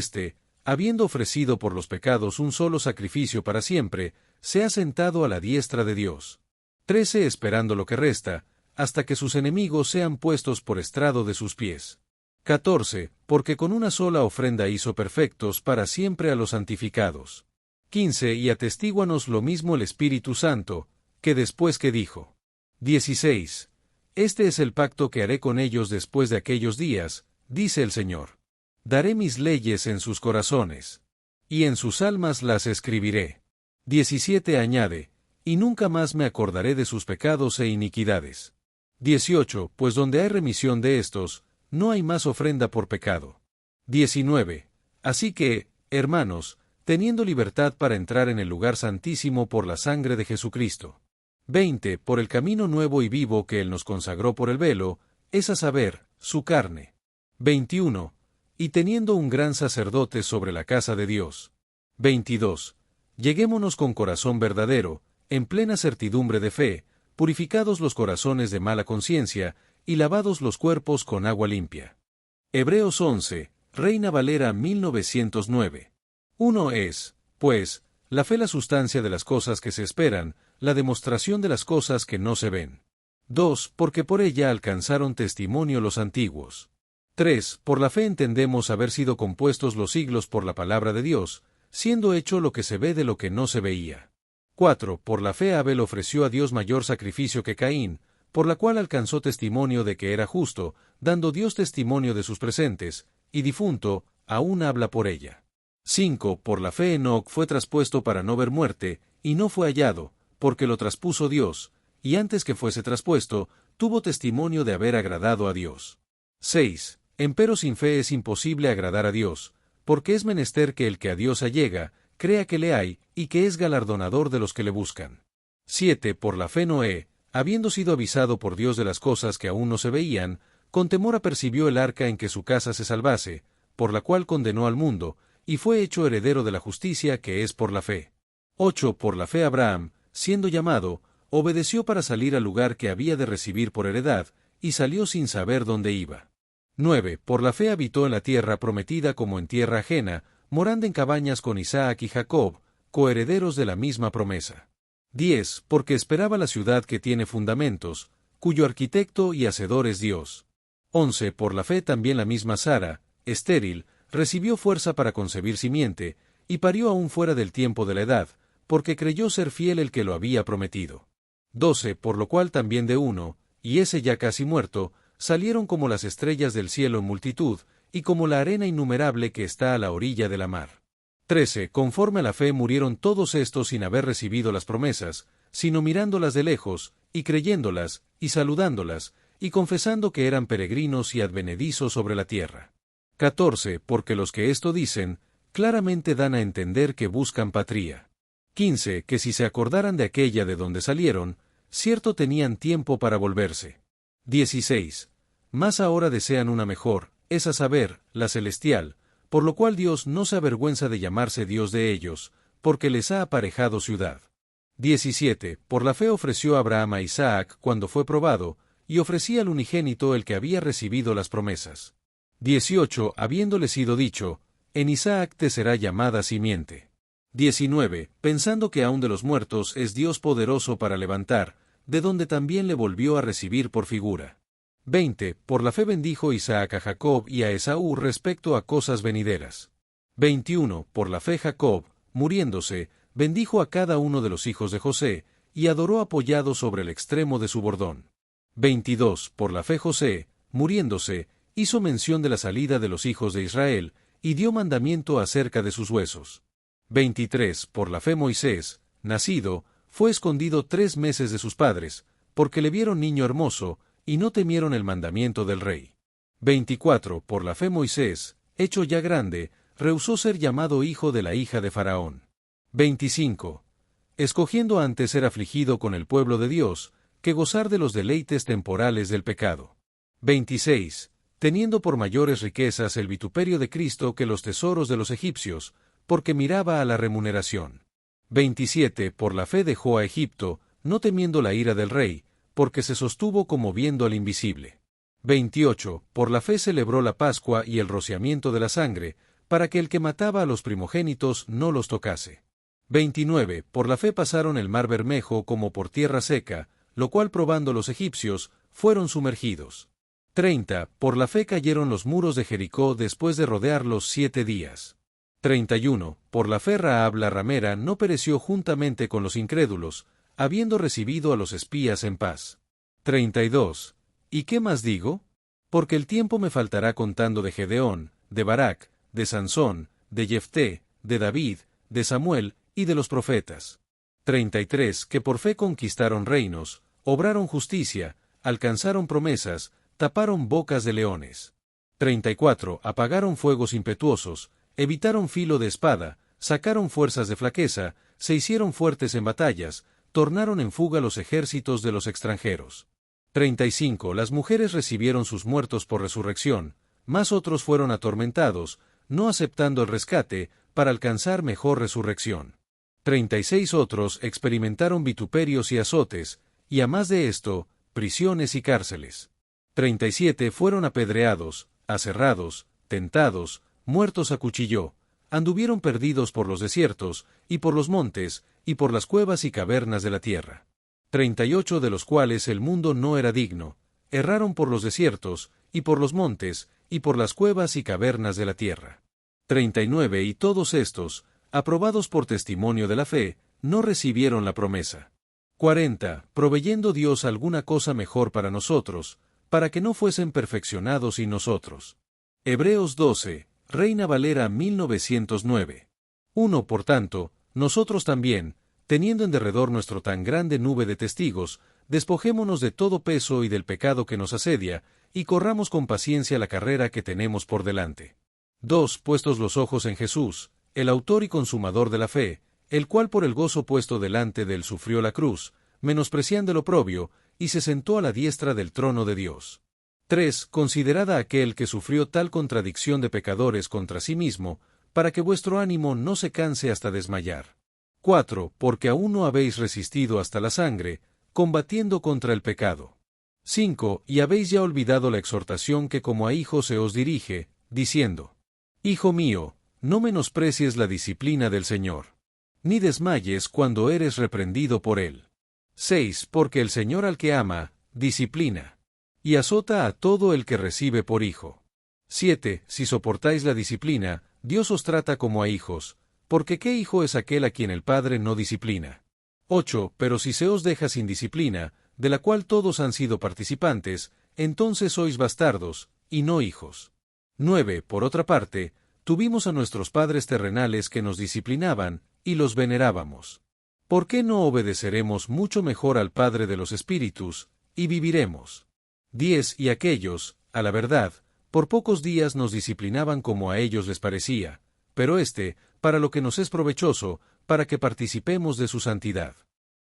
habiendo ofrecido por los pecados un solo sacrificio para siempre, se ha sentado a la diestra de Dios. 13. Esperando lo que resta, hasta que sus enemigos sean puestos por estrado de sus pies. 14. Porque con una sola ofrenda hizo perfectos para siempre a los santificados. 15. Y atestíguanos lo mismo el Espíritu Santo, que después que dijo. 16. Este es el pacto que haré con ellos después de aquellos días, dice el Señor. Daré mis leyes en sus corazones. Y en sus almas las escribiré. 17. Añade, y nunca más me acordaré de sus pecados e iniquidades. 18. Pues donde hay remisión de estos, no hay más ofrenda por pecado. 19. Así que, hermanos, teniendo libertad para entrar en el lugar santísimo por la sangre de Jesucristo. 20. Por el camino nuevo y vivo que Él nos consagró por el velo, es a saber, su carne. 21. Y teniendo un gran sacerdote sobre la casa de Dios. 22. Lleguémonos con corazón verdadero, en plena certidumbre de fe, purificados los corazones de mala conciencia, y lavados los cuerpos con agua limpia. Hebreos 11, Reina Valera 1909. 1 es, pues, la fe la sustancia de las cosas que se esperan, la demostración de las cosas que no se ven. 2. Porque por ella alcanzaron testimonio los antiguos. 3. Por la fe entendemos haber sido compuestos los siglos por la palabra de Dios, siendo hecho lo que se ve de lo que no se veía. 4. Por la fe Abel ofreció a Dios mayor sacrificio que Caín, por la cual alcanzó testimonio de que era justo, dando Dios testimonio de sus presentes, y difunto, aún habla por ella. 5. Por la fe Enoc fue traspuesto para no ver muerte, y no fue hallado, porque lo traspuso Dios, y antes que fuese traspuesto, tuvo testimonio de haber agradado a Dios. 6. Empero sin fe es imposible agradar a Dios, porque es menester que el que a Dios allega, crea que le hay, y que es galardonador de los que le buscan. 7. Por la fe Noé, habiendo sido avisado por Dios de las cosas que aún no se veían, con temor apercibió el arca en que su casa se salvase, por la cual condenó al mundo, y fue hecho heredero de la justicia que es por la fe. 8. Por la fe Abraham, siendo llamado, obedeció para salir al lugar que había de recibir por heredad, y salió sin saber dónde iba. 9. Por la fe habitó en la tierra prometida como en tierra ajena, morando en cabañas con Isaac y Jacob, coherederos de la misma promesa. 10. Porque esperaba la ciudad que tiene fundamentos, cuyo arquitecto y hacedor es Dios. 11. Por la fe también la misma Sara, estéril, recibió fuerza para concebir simiente, y parió aún fuera del tiempo de la edad, porque creyó ser fiel el que lo había prometido. 12. Por lo cual también de uno, y ese ya casi muerto, salieron como las estrellas del cielo en multitud, y como la arena innumerable que está a la orilla de la mar. 13. Conforme a la fe murieron todos estos sin haber recibido las promesas, sino mirándolas de lejos, y creyéndolas, y saludándolas, y confesando que eran peregrinos y advenedizos sobre la tierra. 14. Porque los que esto dicen, claramente dan a entender que buscan patria. 15. Que si se acordaran de aquella de donde salieron, cierto tenían tiempo para volverse. 16. Mas ahora desean una mejor, es a saber, la celestial, por lo cual Dios no se avergüenza de llamarse Dios de ellos, porque les ha aparejado ciudad. 17. Por la fe ofreció Abraham a Isaac cuando fue probado, y ofrecía al unigénito el que había recibido las promesas. 18. Habiéndole sido dicho, en Isaac te será llamada simiente. 19. Pensando que aun de los muertos es Dios poderoso para levantar, de donde también le volvió a recibir por figura. 20. Por la fe bendijo Isaac a Jacob y a Esaú respecto a cosas venideras. 21. Por la fe Jacob, muriéndose, bendijo a cada uno de los hijos de José, y adoró apoyado sobre el extremo de su bordón. 22. Por la fe José, muriéndose, hizo mención de la salida de los hijos de Israel, y dio mandamiento acerca de sus huesos. 23. Por la fe Moisés, nacido, fue escondido 3 meses de sus padres, porque le vieron niño hermoso, y no temieron el mandamiento del rey. 24. Por la fe Moisés, hecho ya grande, rehusó ser llamado hijo de la hija de Faraón. 25. Escogiendo antes ser afligido con el pueblo de Dios, que gozar de los deleites temporales del pecado. 26. teniendo por mayores riquezas el vituperio de Cristo que los tesoros de los egipcios, porque miraba a la remuneración. 27. Por la fe dejó a Egipto, no temiendo la ira del rey, porque se sostuvo como viendo al invisible. 28. Por la fe celebró la Pascua y el rociamiento de la sangre, para que el que mataba a los primogénitos no los tocase. 29. Por la fe pasaron el mar Bermejo como por tierra seca, lo cual probando los egipcios, fueron sumergidos. 30. Por la fe cayeron los muros de Jericó después de rodearlos 7 días. 31. Por la fe Rahab la ramera no pereció juntamente con los incrédulos, habiendo recibido a los espías en paz. 32. ¿Y qué más digo? Porque el tiempo me faltará contando de Gedeón, de Barak, de Sansón, de Jefté, de David, de Samuel, y de los profetas. 33. Que por fe conquistaron reinos, obraron justicia, alcanzaron promesas, taparon bocas de leones. 34. Apagaron fuegos impetuosos, evitaron filo de espada, sacaron fuerzas de flaqueza, se hicieron fuertes en batallas, tornaron en fuga los ejércitos de los extranjeros. 35. Las mujeres recibieron sus muertos por resurrección, mas otros fueron atormentados, no aceptando el rescate, para alcanzar mejor resurrección. 36. Otros experimentaron vituperios y azotes, y a más de esto, prisiones y cárceles. 37. Fueron apedreados, aserrados, tentados, muertos a cuchillo, anduvieron perdidos por los desiertos, y por los montes, y por las cuevas y cavernas de la tierra. 38. De los cuales el mundo no era digno, erraron por los desiertos, y por los montes, y por las cuevas y cavernas de la tierra. 39. Y todos estos, aprobados por testimonio de la fe, no recibieron la promesa. 40. Proveyendo Dios alguna cosa mejor para nosotros, para que no fuesen perfeccionados sin nosotros. Hebreos 12, Reina Valera 1909. 1. Por tanto, nosotros también, teniendo en derredor nuestro tan grande nube de testigos, despojémonos de todo peso y del pecado que nos asedia, y corramos con paciencia la carrera que tenemos por delante. 2. Puestos los ojos en Jesús, el autor y consumador de la fe, el cual por el gozo puesto delante de él sufrió la cruz, menospreciando el oprobio, y se sentó a la diestra del trono de Dios. 3. Considerad a aquel que sufrió tal contradicción de pecadores contra sí mismo, para que vuestro ánimo no se canse hasta desmayar. 4. Porque aún no habéis resistido hasta la sangre, combatiendo contra el pecado. 5. Y habéis ya olvidado la exhortación que como a hijo se os dirige, diciendo: Hijo mío, no menosprecies la disciplina del Señor, ni desmayes cuando eres reprendido por él. 6. Porque el Señor al que ama, disciplina, y azota a todo el que recibe por hijo. 7. Si soportáis la disciplina, Dios os trata como a hijos, porque ¿qué hijo es aquel a quien el Padre no disciplina? 8. Pero si se os deja sin disciplina, de la cual todos han sido participantes, entonces sois bastardos, y no hijos. 9. Por otra parte, tuvimos a nuestros padres terrenales que nos disciplinaban, y los venerábamos. ¿Por qué no obedeceremos mucho mejor al Padre de los Espíritus, y viviremos? 10. Y aquellos, a la verdad, por pocos días nos disciplinaban como a ellos les parecía, pero para lo que nos es provechoso, para que participemos de su santidad.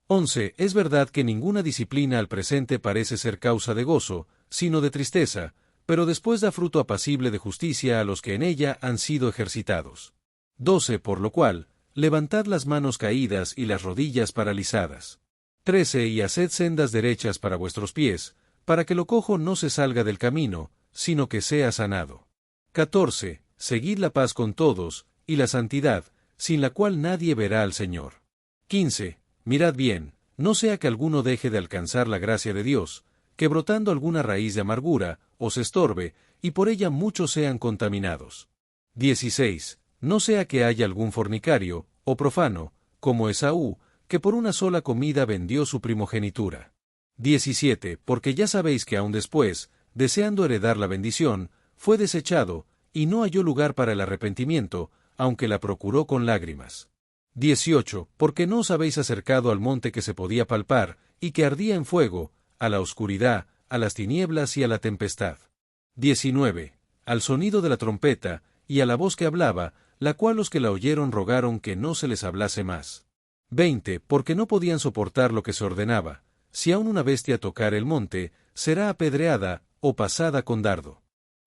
11. Es verdad que ninguna disciplina al presente parece ser causa de gozo, sino de tristeza, pero después da fruto apacible de justicia a los que en ella han sido ejercitados. 12. Por lo cual, levantad las manos caídas y las rodillas paralizadas. 13. Y haced sendas derechas para vuestros pies, para que lo cojo no se salga del camino, sino que sea sanado. 14. Seguid la paz con todos, y la santidad, sin la cual nadie verá al Señor. 15. Mirad bien, no sea que alguno deje de alcanzar la gracia de Dios, que brotando alguna raíz de amargura, os estorbe, y por ella muchos sean contaminados. 16. No sea que haya algún fornicario, o profano, como Esaú, que por una sola comida vendió su primogenitura. 17. Porque ya sabéis que aun después, deseando heredar la bendición, fue desechado, y no halló lugar para el arrepentimiento, aunque la procuró con lágrimas. 18. Porque no os habéis acercado al monte que se podía palpar, y que ardía en fuego, a la oscuridad, a las tinieblas y a la tempestad. 19. Al sonido de la trompeta, y a la voz que hablaba, la cual los que la oyeron rogaron que no se les hablase más. 20. Porque no podían soportar lo que se ordenaba: si aun una bestia tocar el monte, será apedreada, o pasada con dardo.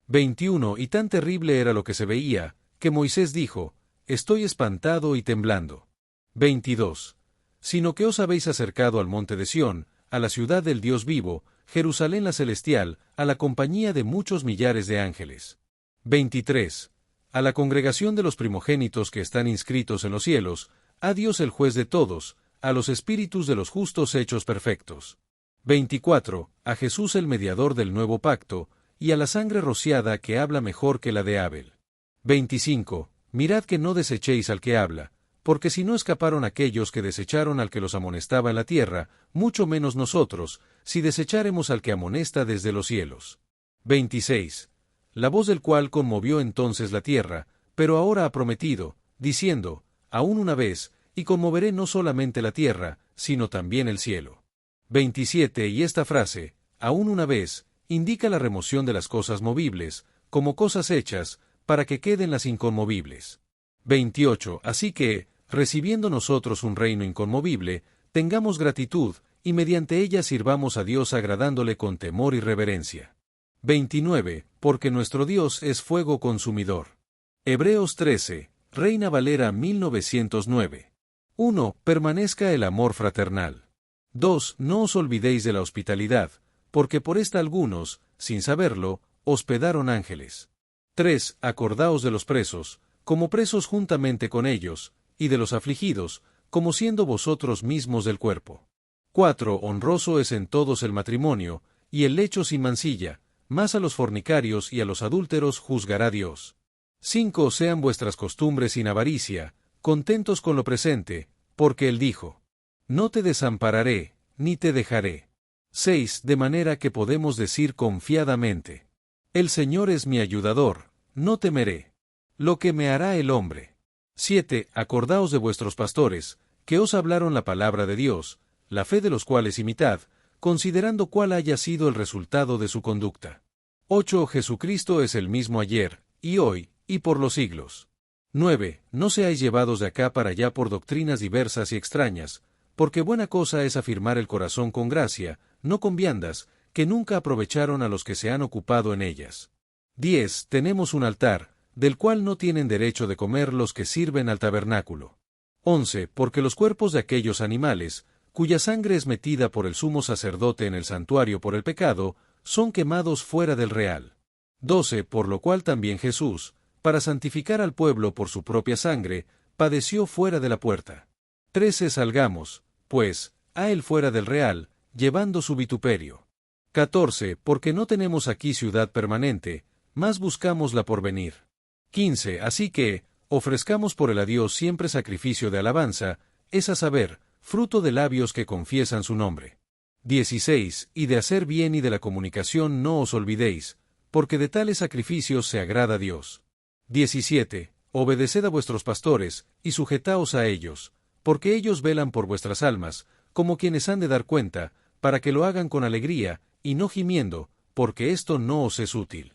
21. Y tan terrible era lo que se veía, que Moisés dijo, estoy espantado y temblando. 22. Sino que os habéis acercado al monte de Sión, a la ciudad del Dios vivo, Jerusalén la celestial, a la compañía de muchos millares de ángeles. 23. A la congregación de los primogénitos que están inscritos en los cielos, a Dios el juez de todos, a los espíritus de los justos hechos perfectos. 24. A Jesús el mediador del nuevo pacto, y a la sangre rociada que habla mejor que la de Abel. 25. Mirad que no desechéis al que habla, porque si no escaparon aquellos que desecharon al que los amonestaba en la tierra, mucho menos nosotros, si desecháremos al que amonesta desde los cielos. 26. La voz del cual conmovió entonces la tierra, pero ahora ha prometido, diciendo, aún una vez, y conmoveré no solamente la tierra, sino también el cielo. 27. Y esta frase, aún una vez, indica la remoción de las cosas movibles, como cosas hechas, para que queden las inconmovibles. 28. Así que, recibiendo nosotros un reino inconmovible, tengamos gratitud, y mediante ella sirvamos a Dios agradándole con temor y reverencia. 29. Porque nuestro Dios es fuego consumidor. Hebreos 13, Reina Valera 1909. 1. Permanezca el amor fraternal. 2. No os olvidéis de la hospitalidad, porque por esta algunos, sin saberlo, hospedaron ángeles. 3. Acordaos de los presos, como presos juntamente con ellos, y de los afligidos, como siendo vosotros mismos del cuerpo. 4. Honroso es en todos el matrimonio, y el lecho sin mancilla, mas a los fornicarios y a los adúlteros juzgará Dios. 5. Sean vuestras costumbres sin avaricia, contentos con lo presente, porque Él dijo, no te desampararé, ni te dejaré. 6. De manera que podemos decir confiadamente, el Señor es mi ayudador, no temeré. Lo que me hará el hombre. 7. Acordaos de vuestros pastores, que os hablaron la palabra de Dios, la fe de los cuales imitad, considerando cuál haya sido el resultado de su conducta. 8. Jesucristo es el mismo ayer, y hoy, y por los siglos. 9. No seáis llevados de acá para allá por doctrinas diversas y extrañas, porque buena cosa es afirmar el corazón con gracia, no con viandas, que nunca aprovecharon a los que se han ocupado en ellas. 10. Tenemos un altar, del cual no tienen derecho de comer los que sirven al tabernáculo. 11. Porque los cuerpos de aquellos animales, cuya sangre es metida por el sumo sacerdote en el santuario por el pecado, son quemados fuera del real. 12. Por lo cual también Jesús, para santificar al pueblo por su propia sangre, padeció fuera de la puerta. 13. Salgamos, pues, a él fuera del real, llevando su vituperio. 14. Porque no tenemos aquí ciudad permanente, mas buscamos la porvenir. 15. Así que, ofrezcamos por el a Dios siempre sacrificio de alabanza, es a saber, fruto de labios que confiesan su nombre. 16. Y de hacer bien y de la comunicación no os olvidéis, porque de tales sacrificios se agrada a Dios. 17. Obedeced a vuestros pastores, y sujetaos a ellos, porque ellos velan por vuestras almas, como quienes han de dar cuenta, para que lo hagan con alegría, y no gimiendo, porque esto no os es útil.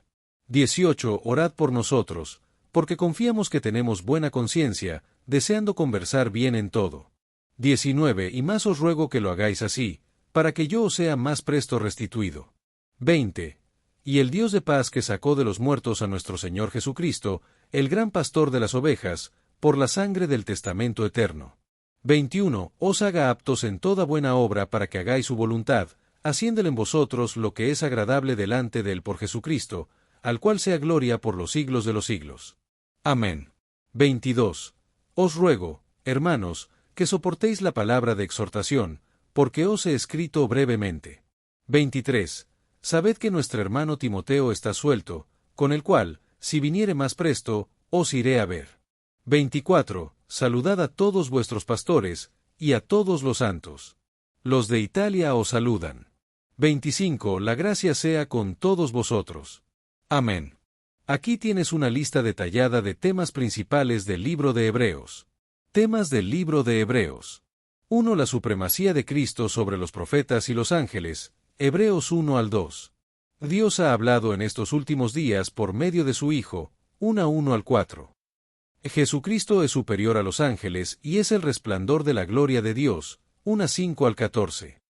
18. Orad por nosotros, porque confiamos que tenemos buena conciencia, deseando conversar bien en todo. 19. Y más os ruego que lo hagáis así, para que yo os sea más presto restituido. 20. Y el Dios de paz que sacó de los muertos a nuestro Señor Jesucristo, el gran pastor de las ovejas, por la sangre del testamento eterno. 21. Os haga aptos en toda buena obra para que hagáis su voluntad, haciéndole en vosotros lo que es agradable delante de él por Jesucristo, al cual sea gloria por los siglos de los siglos. Amén. 22. Os ruego, hermanos, que soportéis la palabra de exhortación, porque os he escrito brevemente. 23. Sabed que nuestro hermano Timoteo está suelto, con el cual, si viniere más presto, os iré a ver. 24. Saludad a todos vuestros pastores, y a todos los santos. Los de Italia os saludan. 25. La gracia sea con todos vosotros. Amén. Aquí tienes una lista detallada de temas principales del libro de Hebreos. Temas del libro de Hebreos. 1. La supremacía de Cristo sobre los profetas y los ángeles. Hebreos 1 al 2. Dios ha hablado en estos últimos días por medio de su Hijo. 1 al 4. Jesucristo es superior a los ángeles y es el resplandor de la gloria de Dios. 5 al 14.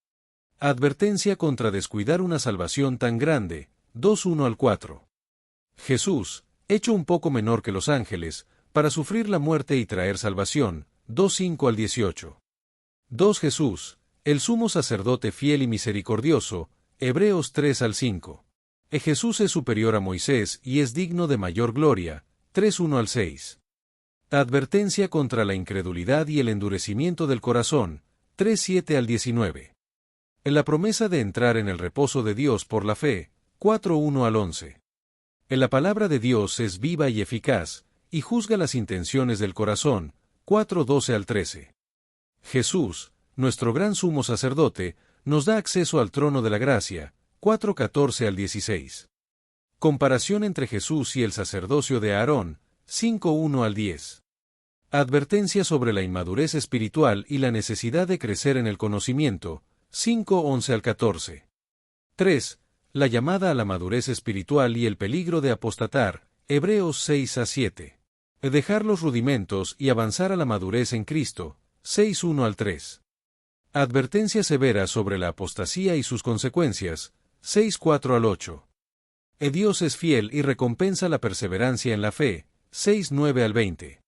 Advertencia contra descuidar una salvación tan grande. 1 al 4. Jesús, hecho un poco menor que los ángeles, para sufrir la muerte y traer salvación, 2:5 al 18. 2 Jesús, el sumo sacerdote fiel y misericordioso, Hebreos 3 al 5. Jesús es superior a Moisés y es digno de mayor gloria, 3:1 al 6. Advertencia contra la incredulidad y el endurecimiento del corazón, 3:7 al 19. En la promesa de entrar en el reposo de Dios por la fe, 4:1 al 11. En la palabra de Dios es viva y eficaz, y juzga las intenciones del corazón, 4:12 al 13. Jesús, nuestro gran sumo sacerdote, nos da acceso al trono de la gracia, 4:14 al 16. Comparación entre Jesús y el sacerdocio de Aarón, 5:1 al 10. Advertencia sobre la inmadurez espiritual y la necesidad de crecer en el conocimiento, 5:11 al 14. 3. La llamada a la madurez espiritual y el peligro de apostatar, Hebreos 6 a 7. Dejar los rudimentos y avanzar a la madurez en Cristo, 6:1 al 3. Advertencia severa sobre la apostasía y sus consecuencias, 6:4 al 8. Dios es fiel y recompensa la perseverancia en la fe, 6:9 al 20.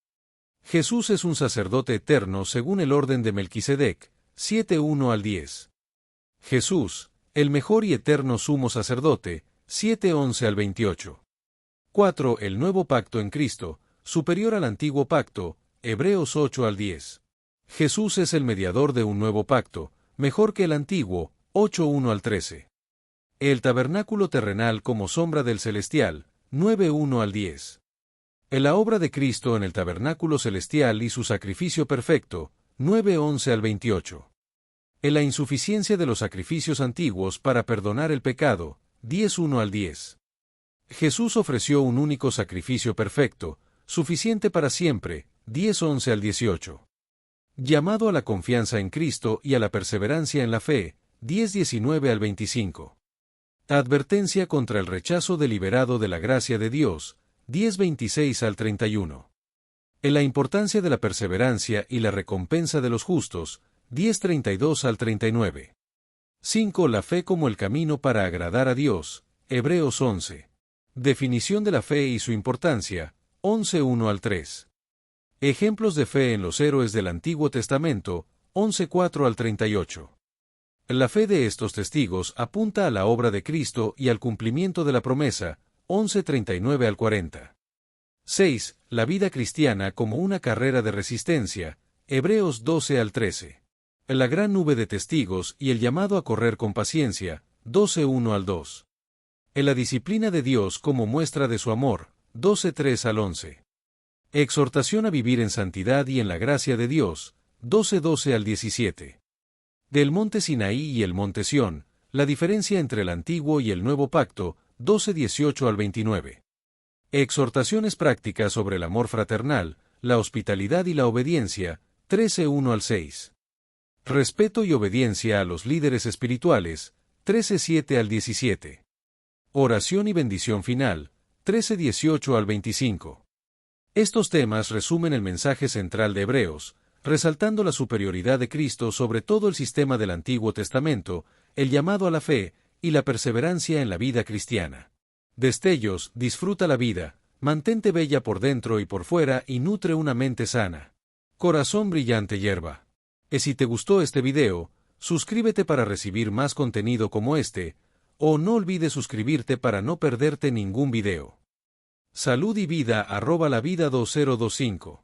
Jesús es un sacerdote eterno según el orden de Melquisedec, 7:1 al 10. Jesús, el mejor y eterno sumo sacerdote, 7:11 al 28. 4. El nuevo pacto en Cristo, superior al antiguo pacto, Hebreos 8 al 10. Jesús es el mediador de un nuevo pacto, mejor que el antiguo, 8:1 al 13. El tabernáculo terrenal como sombra del celestial, 9:1 al 10. La obra de Cristo en el tabernáculo celestial y su sacrificio perfecto, 9:11 al 28. La insuficiencia de los sacrificios antiguos para perdonar el pecado, 10:1 al 10. Jesús ofreció un único sacrificio perfecto, suficiente para siempre, 10:11 al 18. Llamado a la confianza en Cristo y a la perseverancia en la fe, 10:19 al 25. Advertencia contra el rechazo deliberado de la gracia de Dios, 10:26 al 31. En la importancia de la perseverancia y la recompensa de los justos, 10:32 al 39. 5. La fe como el camino para agradar a Dios, Hebreos 11. Definición de la fe y su importancia, 11:1 al 3. Ejemplos de fe en los héroes del Antiguo Testamento, 11:4 al 38. La fe de estos testigos apunta a la obra de Cristo y al cumplimiento de la promesa, 11:39 al 40. 6. La vida cristiana como una carrera de resistencia, Hebreos 12 al 13. La gran nube de testigos y el llamado a correr con paciencia, 12:1 al 2. La disciplina de Dios como muestra de su amor, 12:3 al 11. Exhortación a vivir en santidad y en la gracia de Dios, 12:12 al 17. Del monte Sinaí y el monte Sión, la diferencia entre el antiguo y el nuevo pacto, 12:18 al 29. Exhortaciones prácticas sobre el amor fraternal, la hospitalidad y la obediencia, 13:1 al 6. Respeto y obediencia a los líderes espirituales, 13:7 al 17. Oración y bendición final, 13:18 al 25. Estos temas resumen el mensaje central de Hebreos, resaltando la superioridad de Cristo sobre todo el sistema del Antiguo Testamento, el llamado a la fe y la perseverancia en la vida cristiana. Destellos, disfruta la vida, mantente bella por dentro y por fuera y nutre una mente sana. Corazón brillante hierba. Si te gustó este video, suscríbete para recibir más contenido como este, o no olvides suscribirte para no perderte ningún video. Salud y vida @lavida2025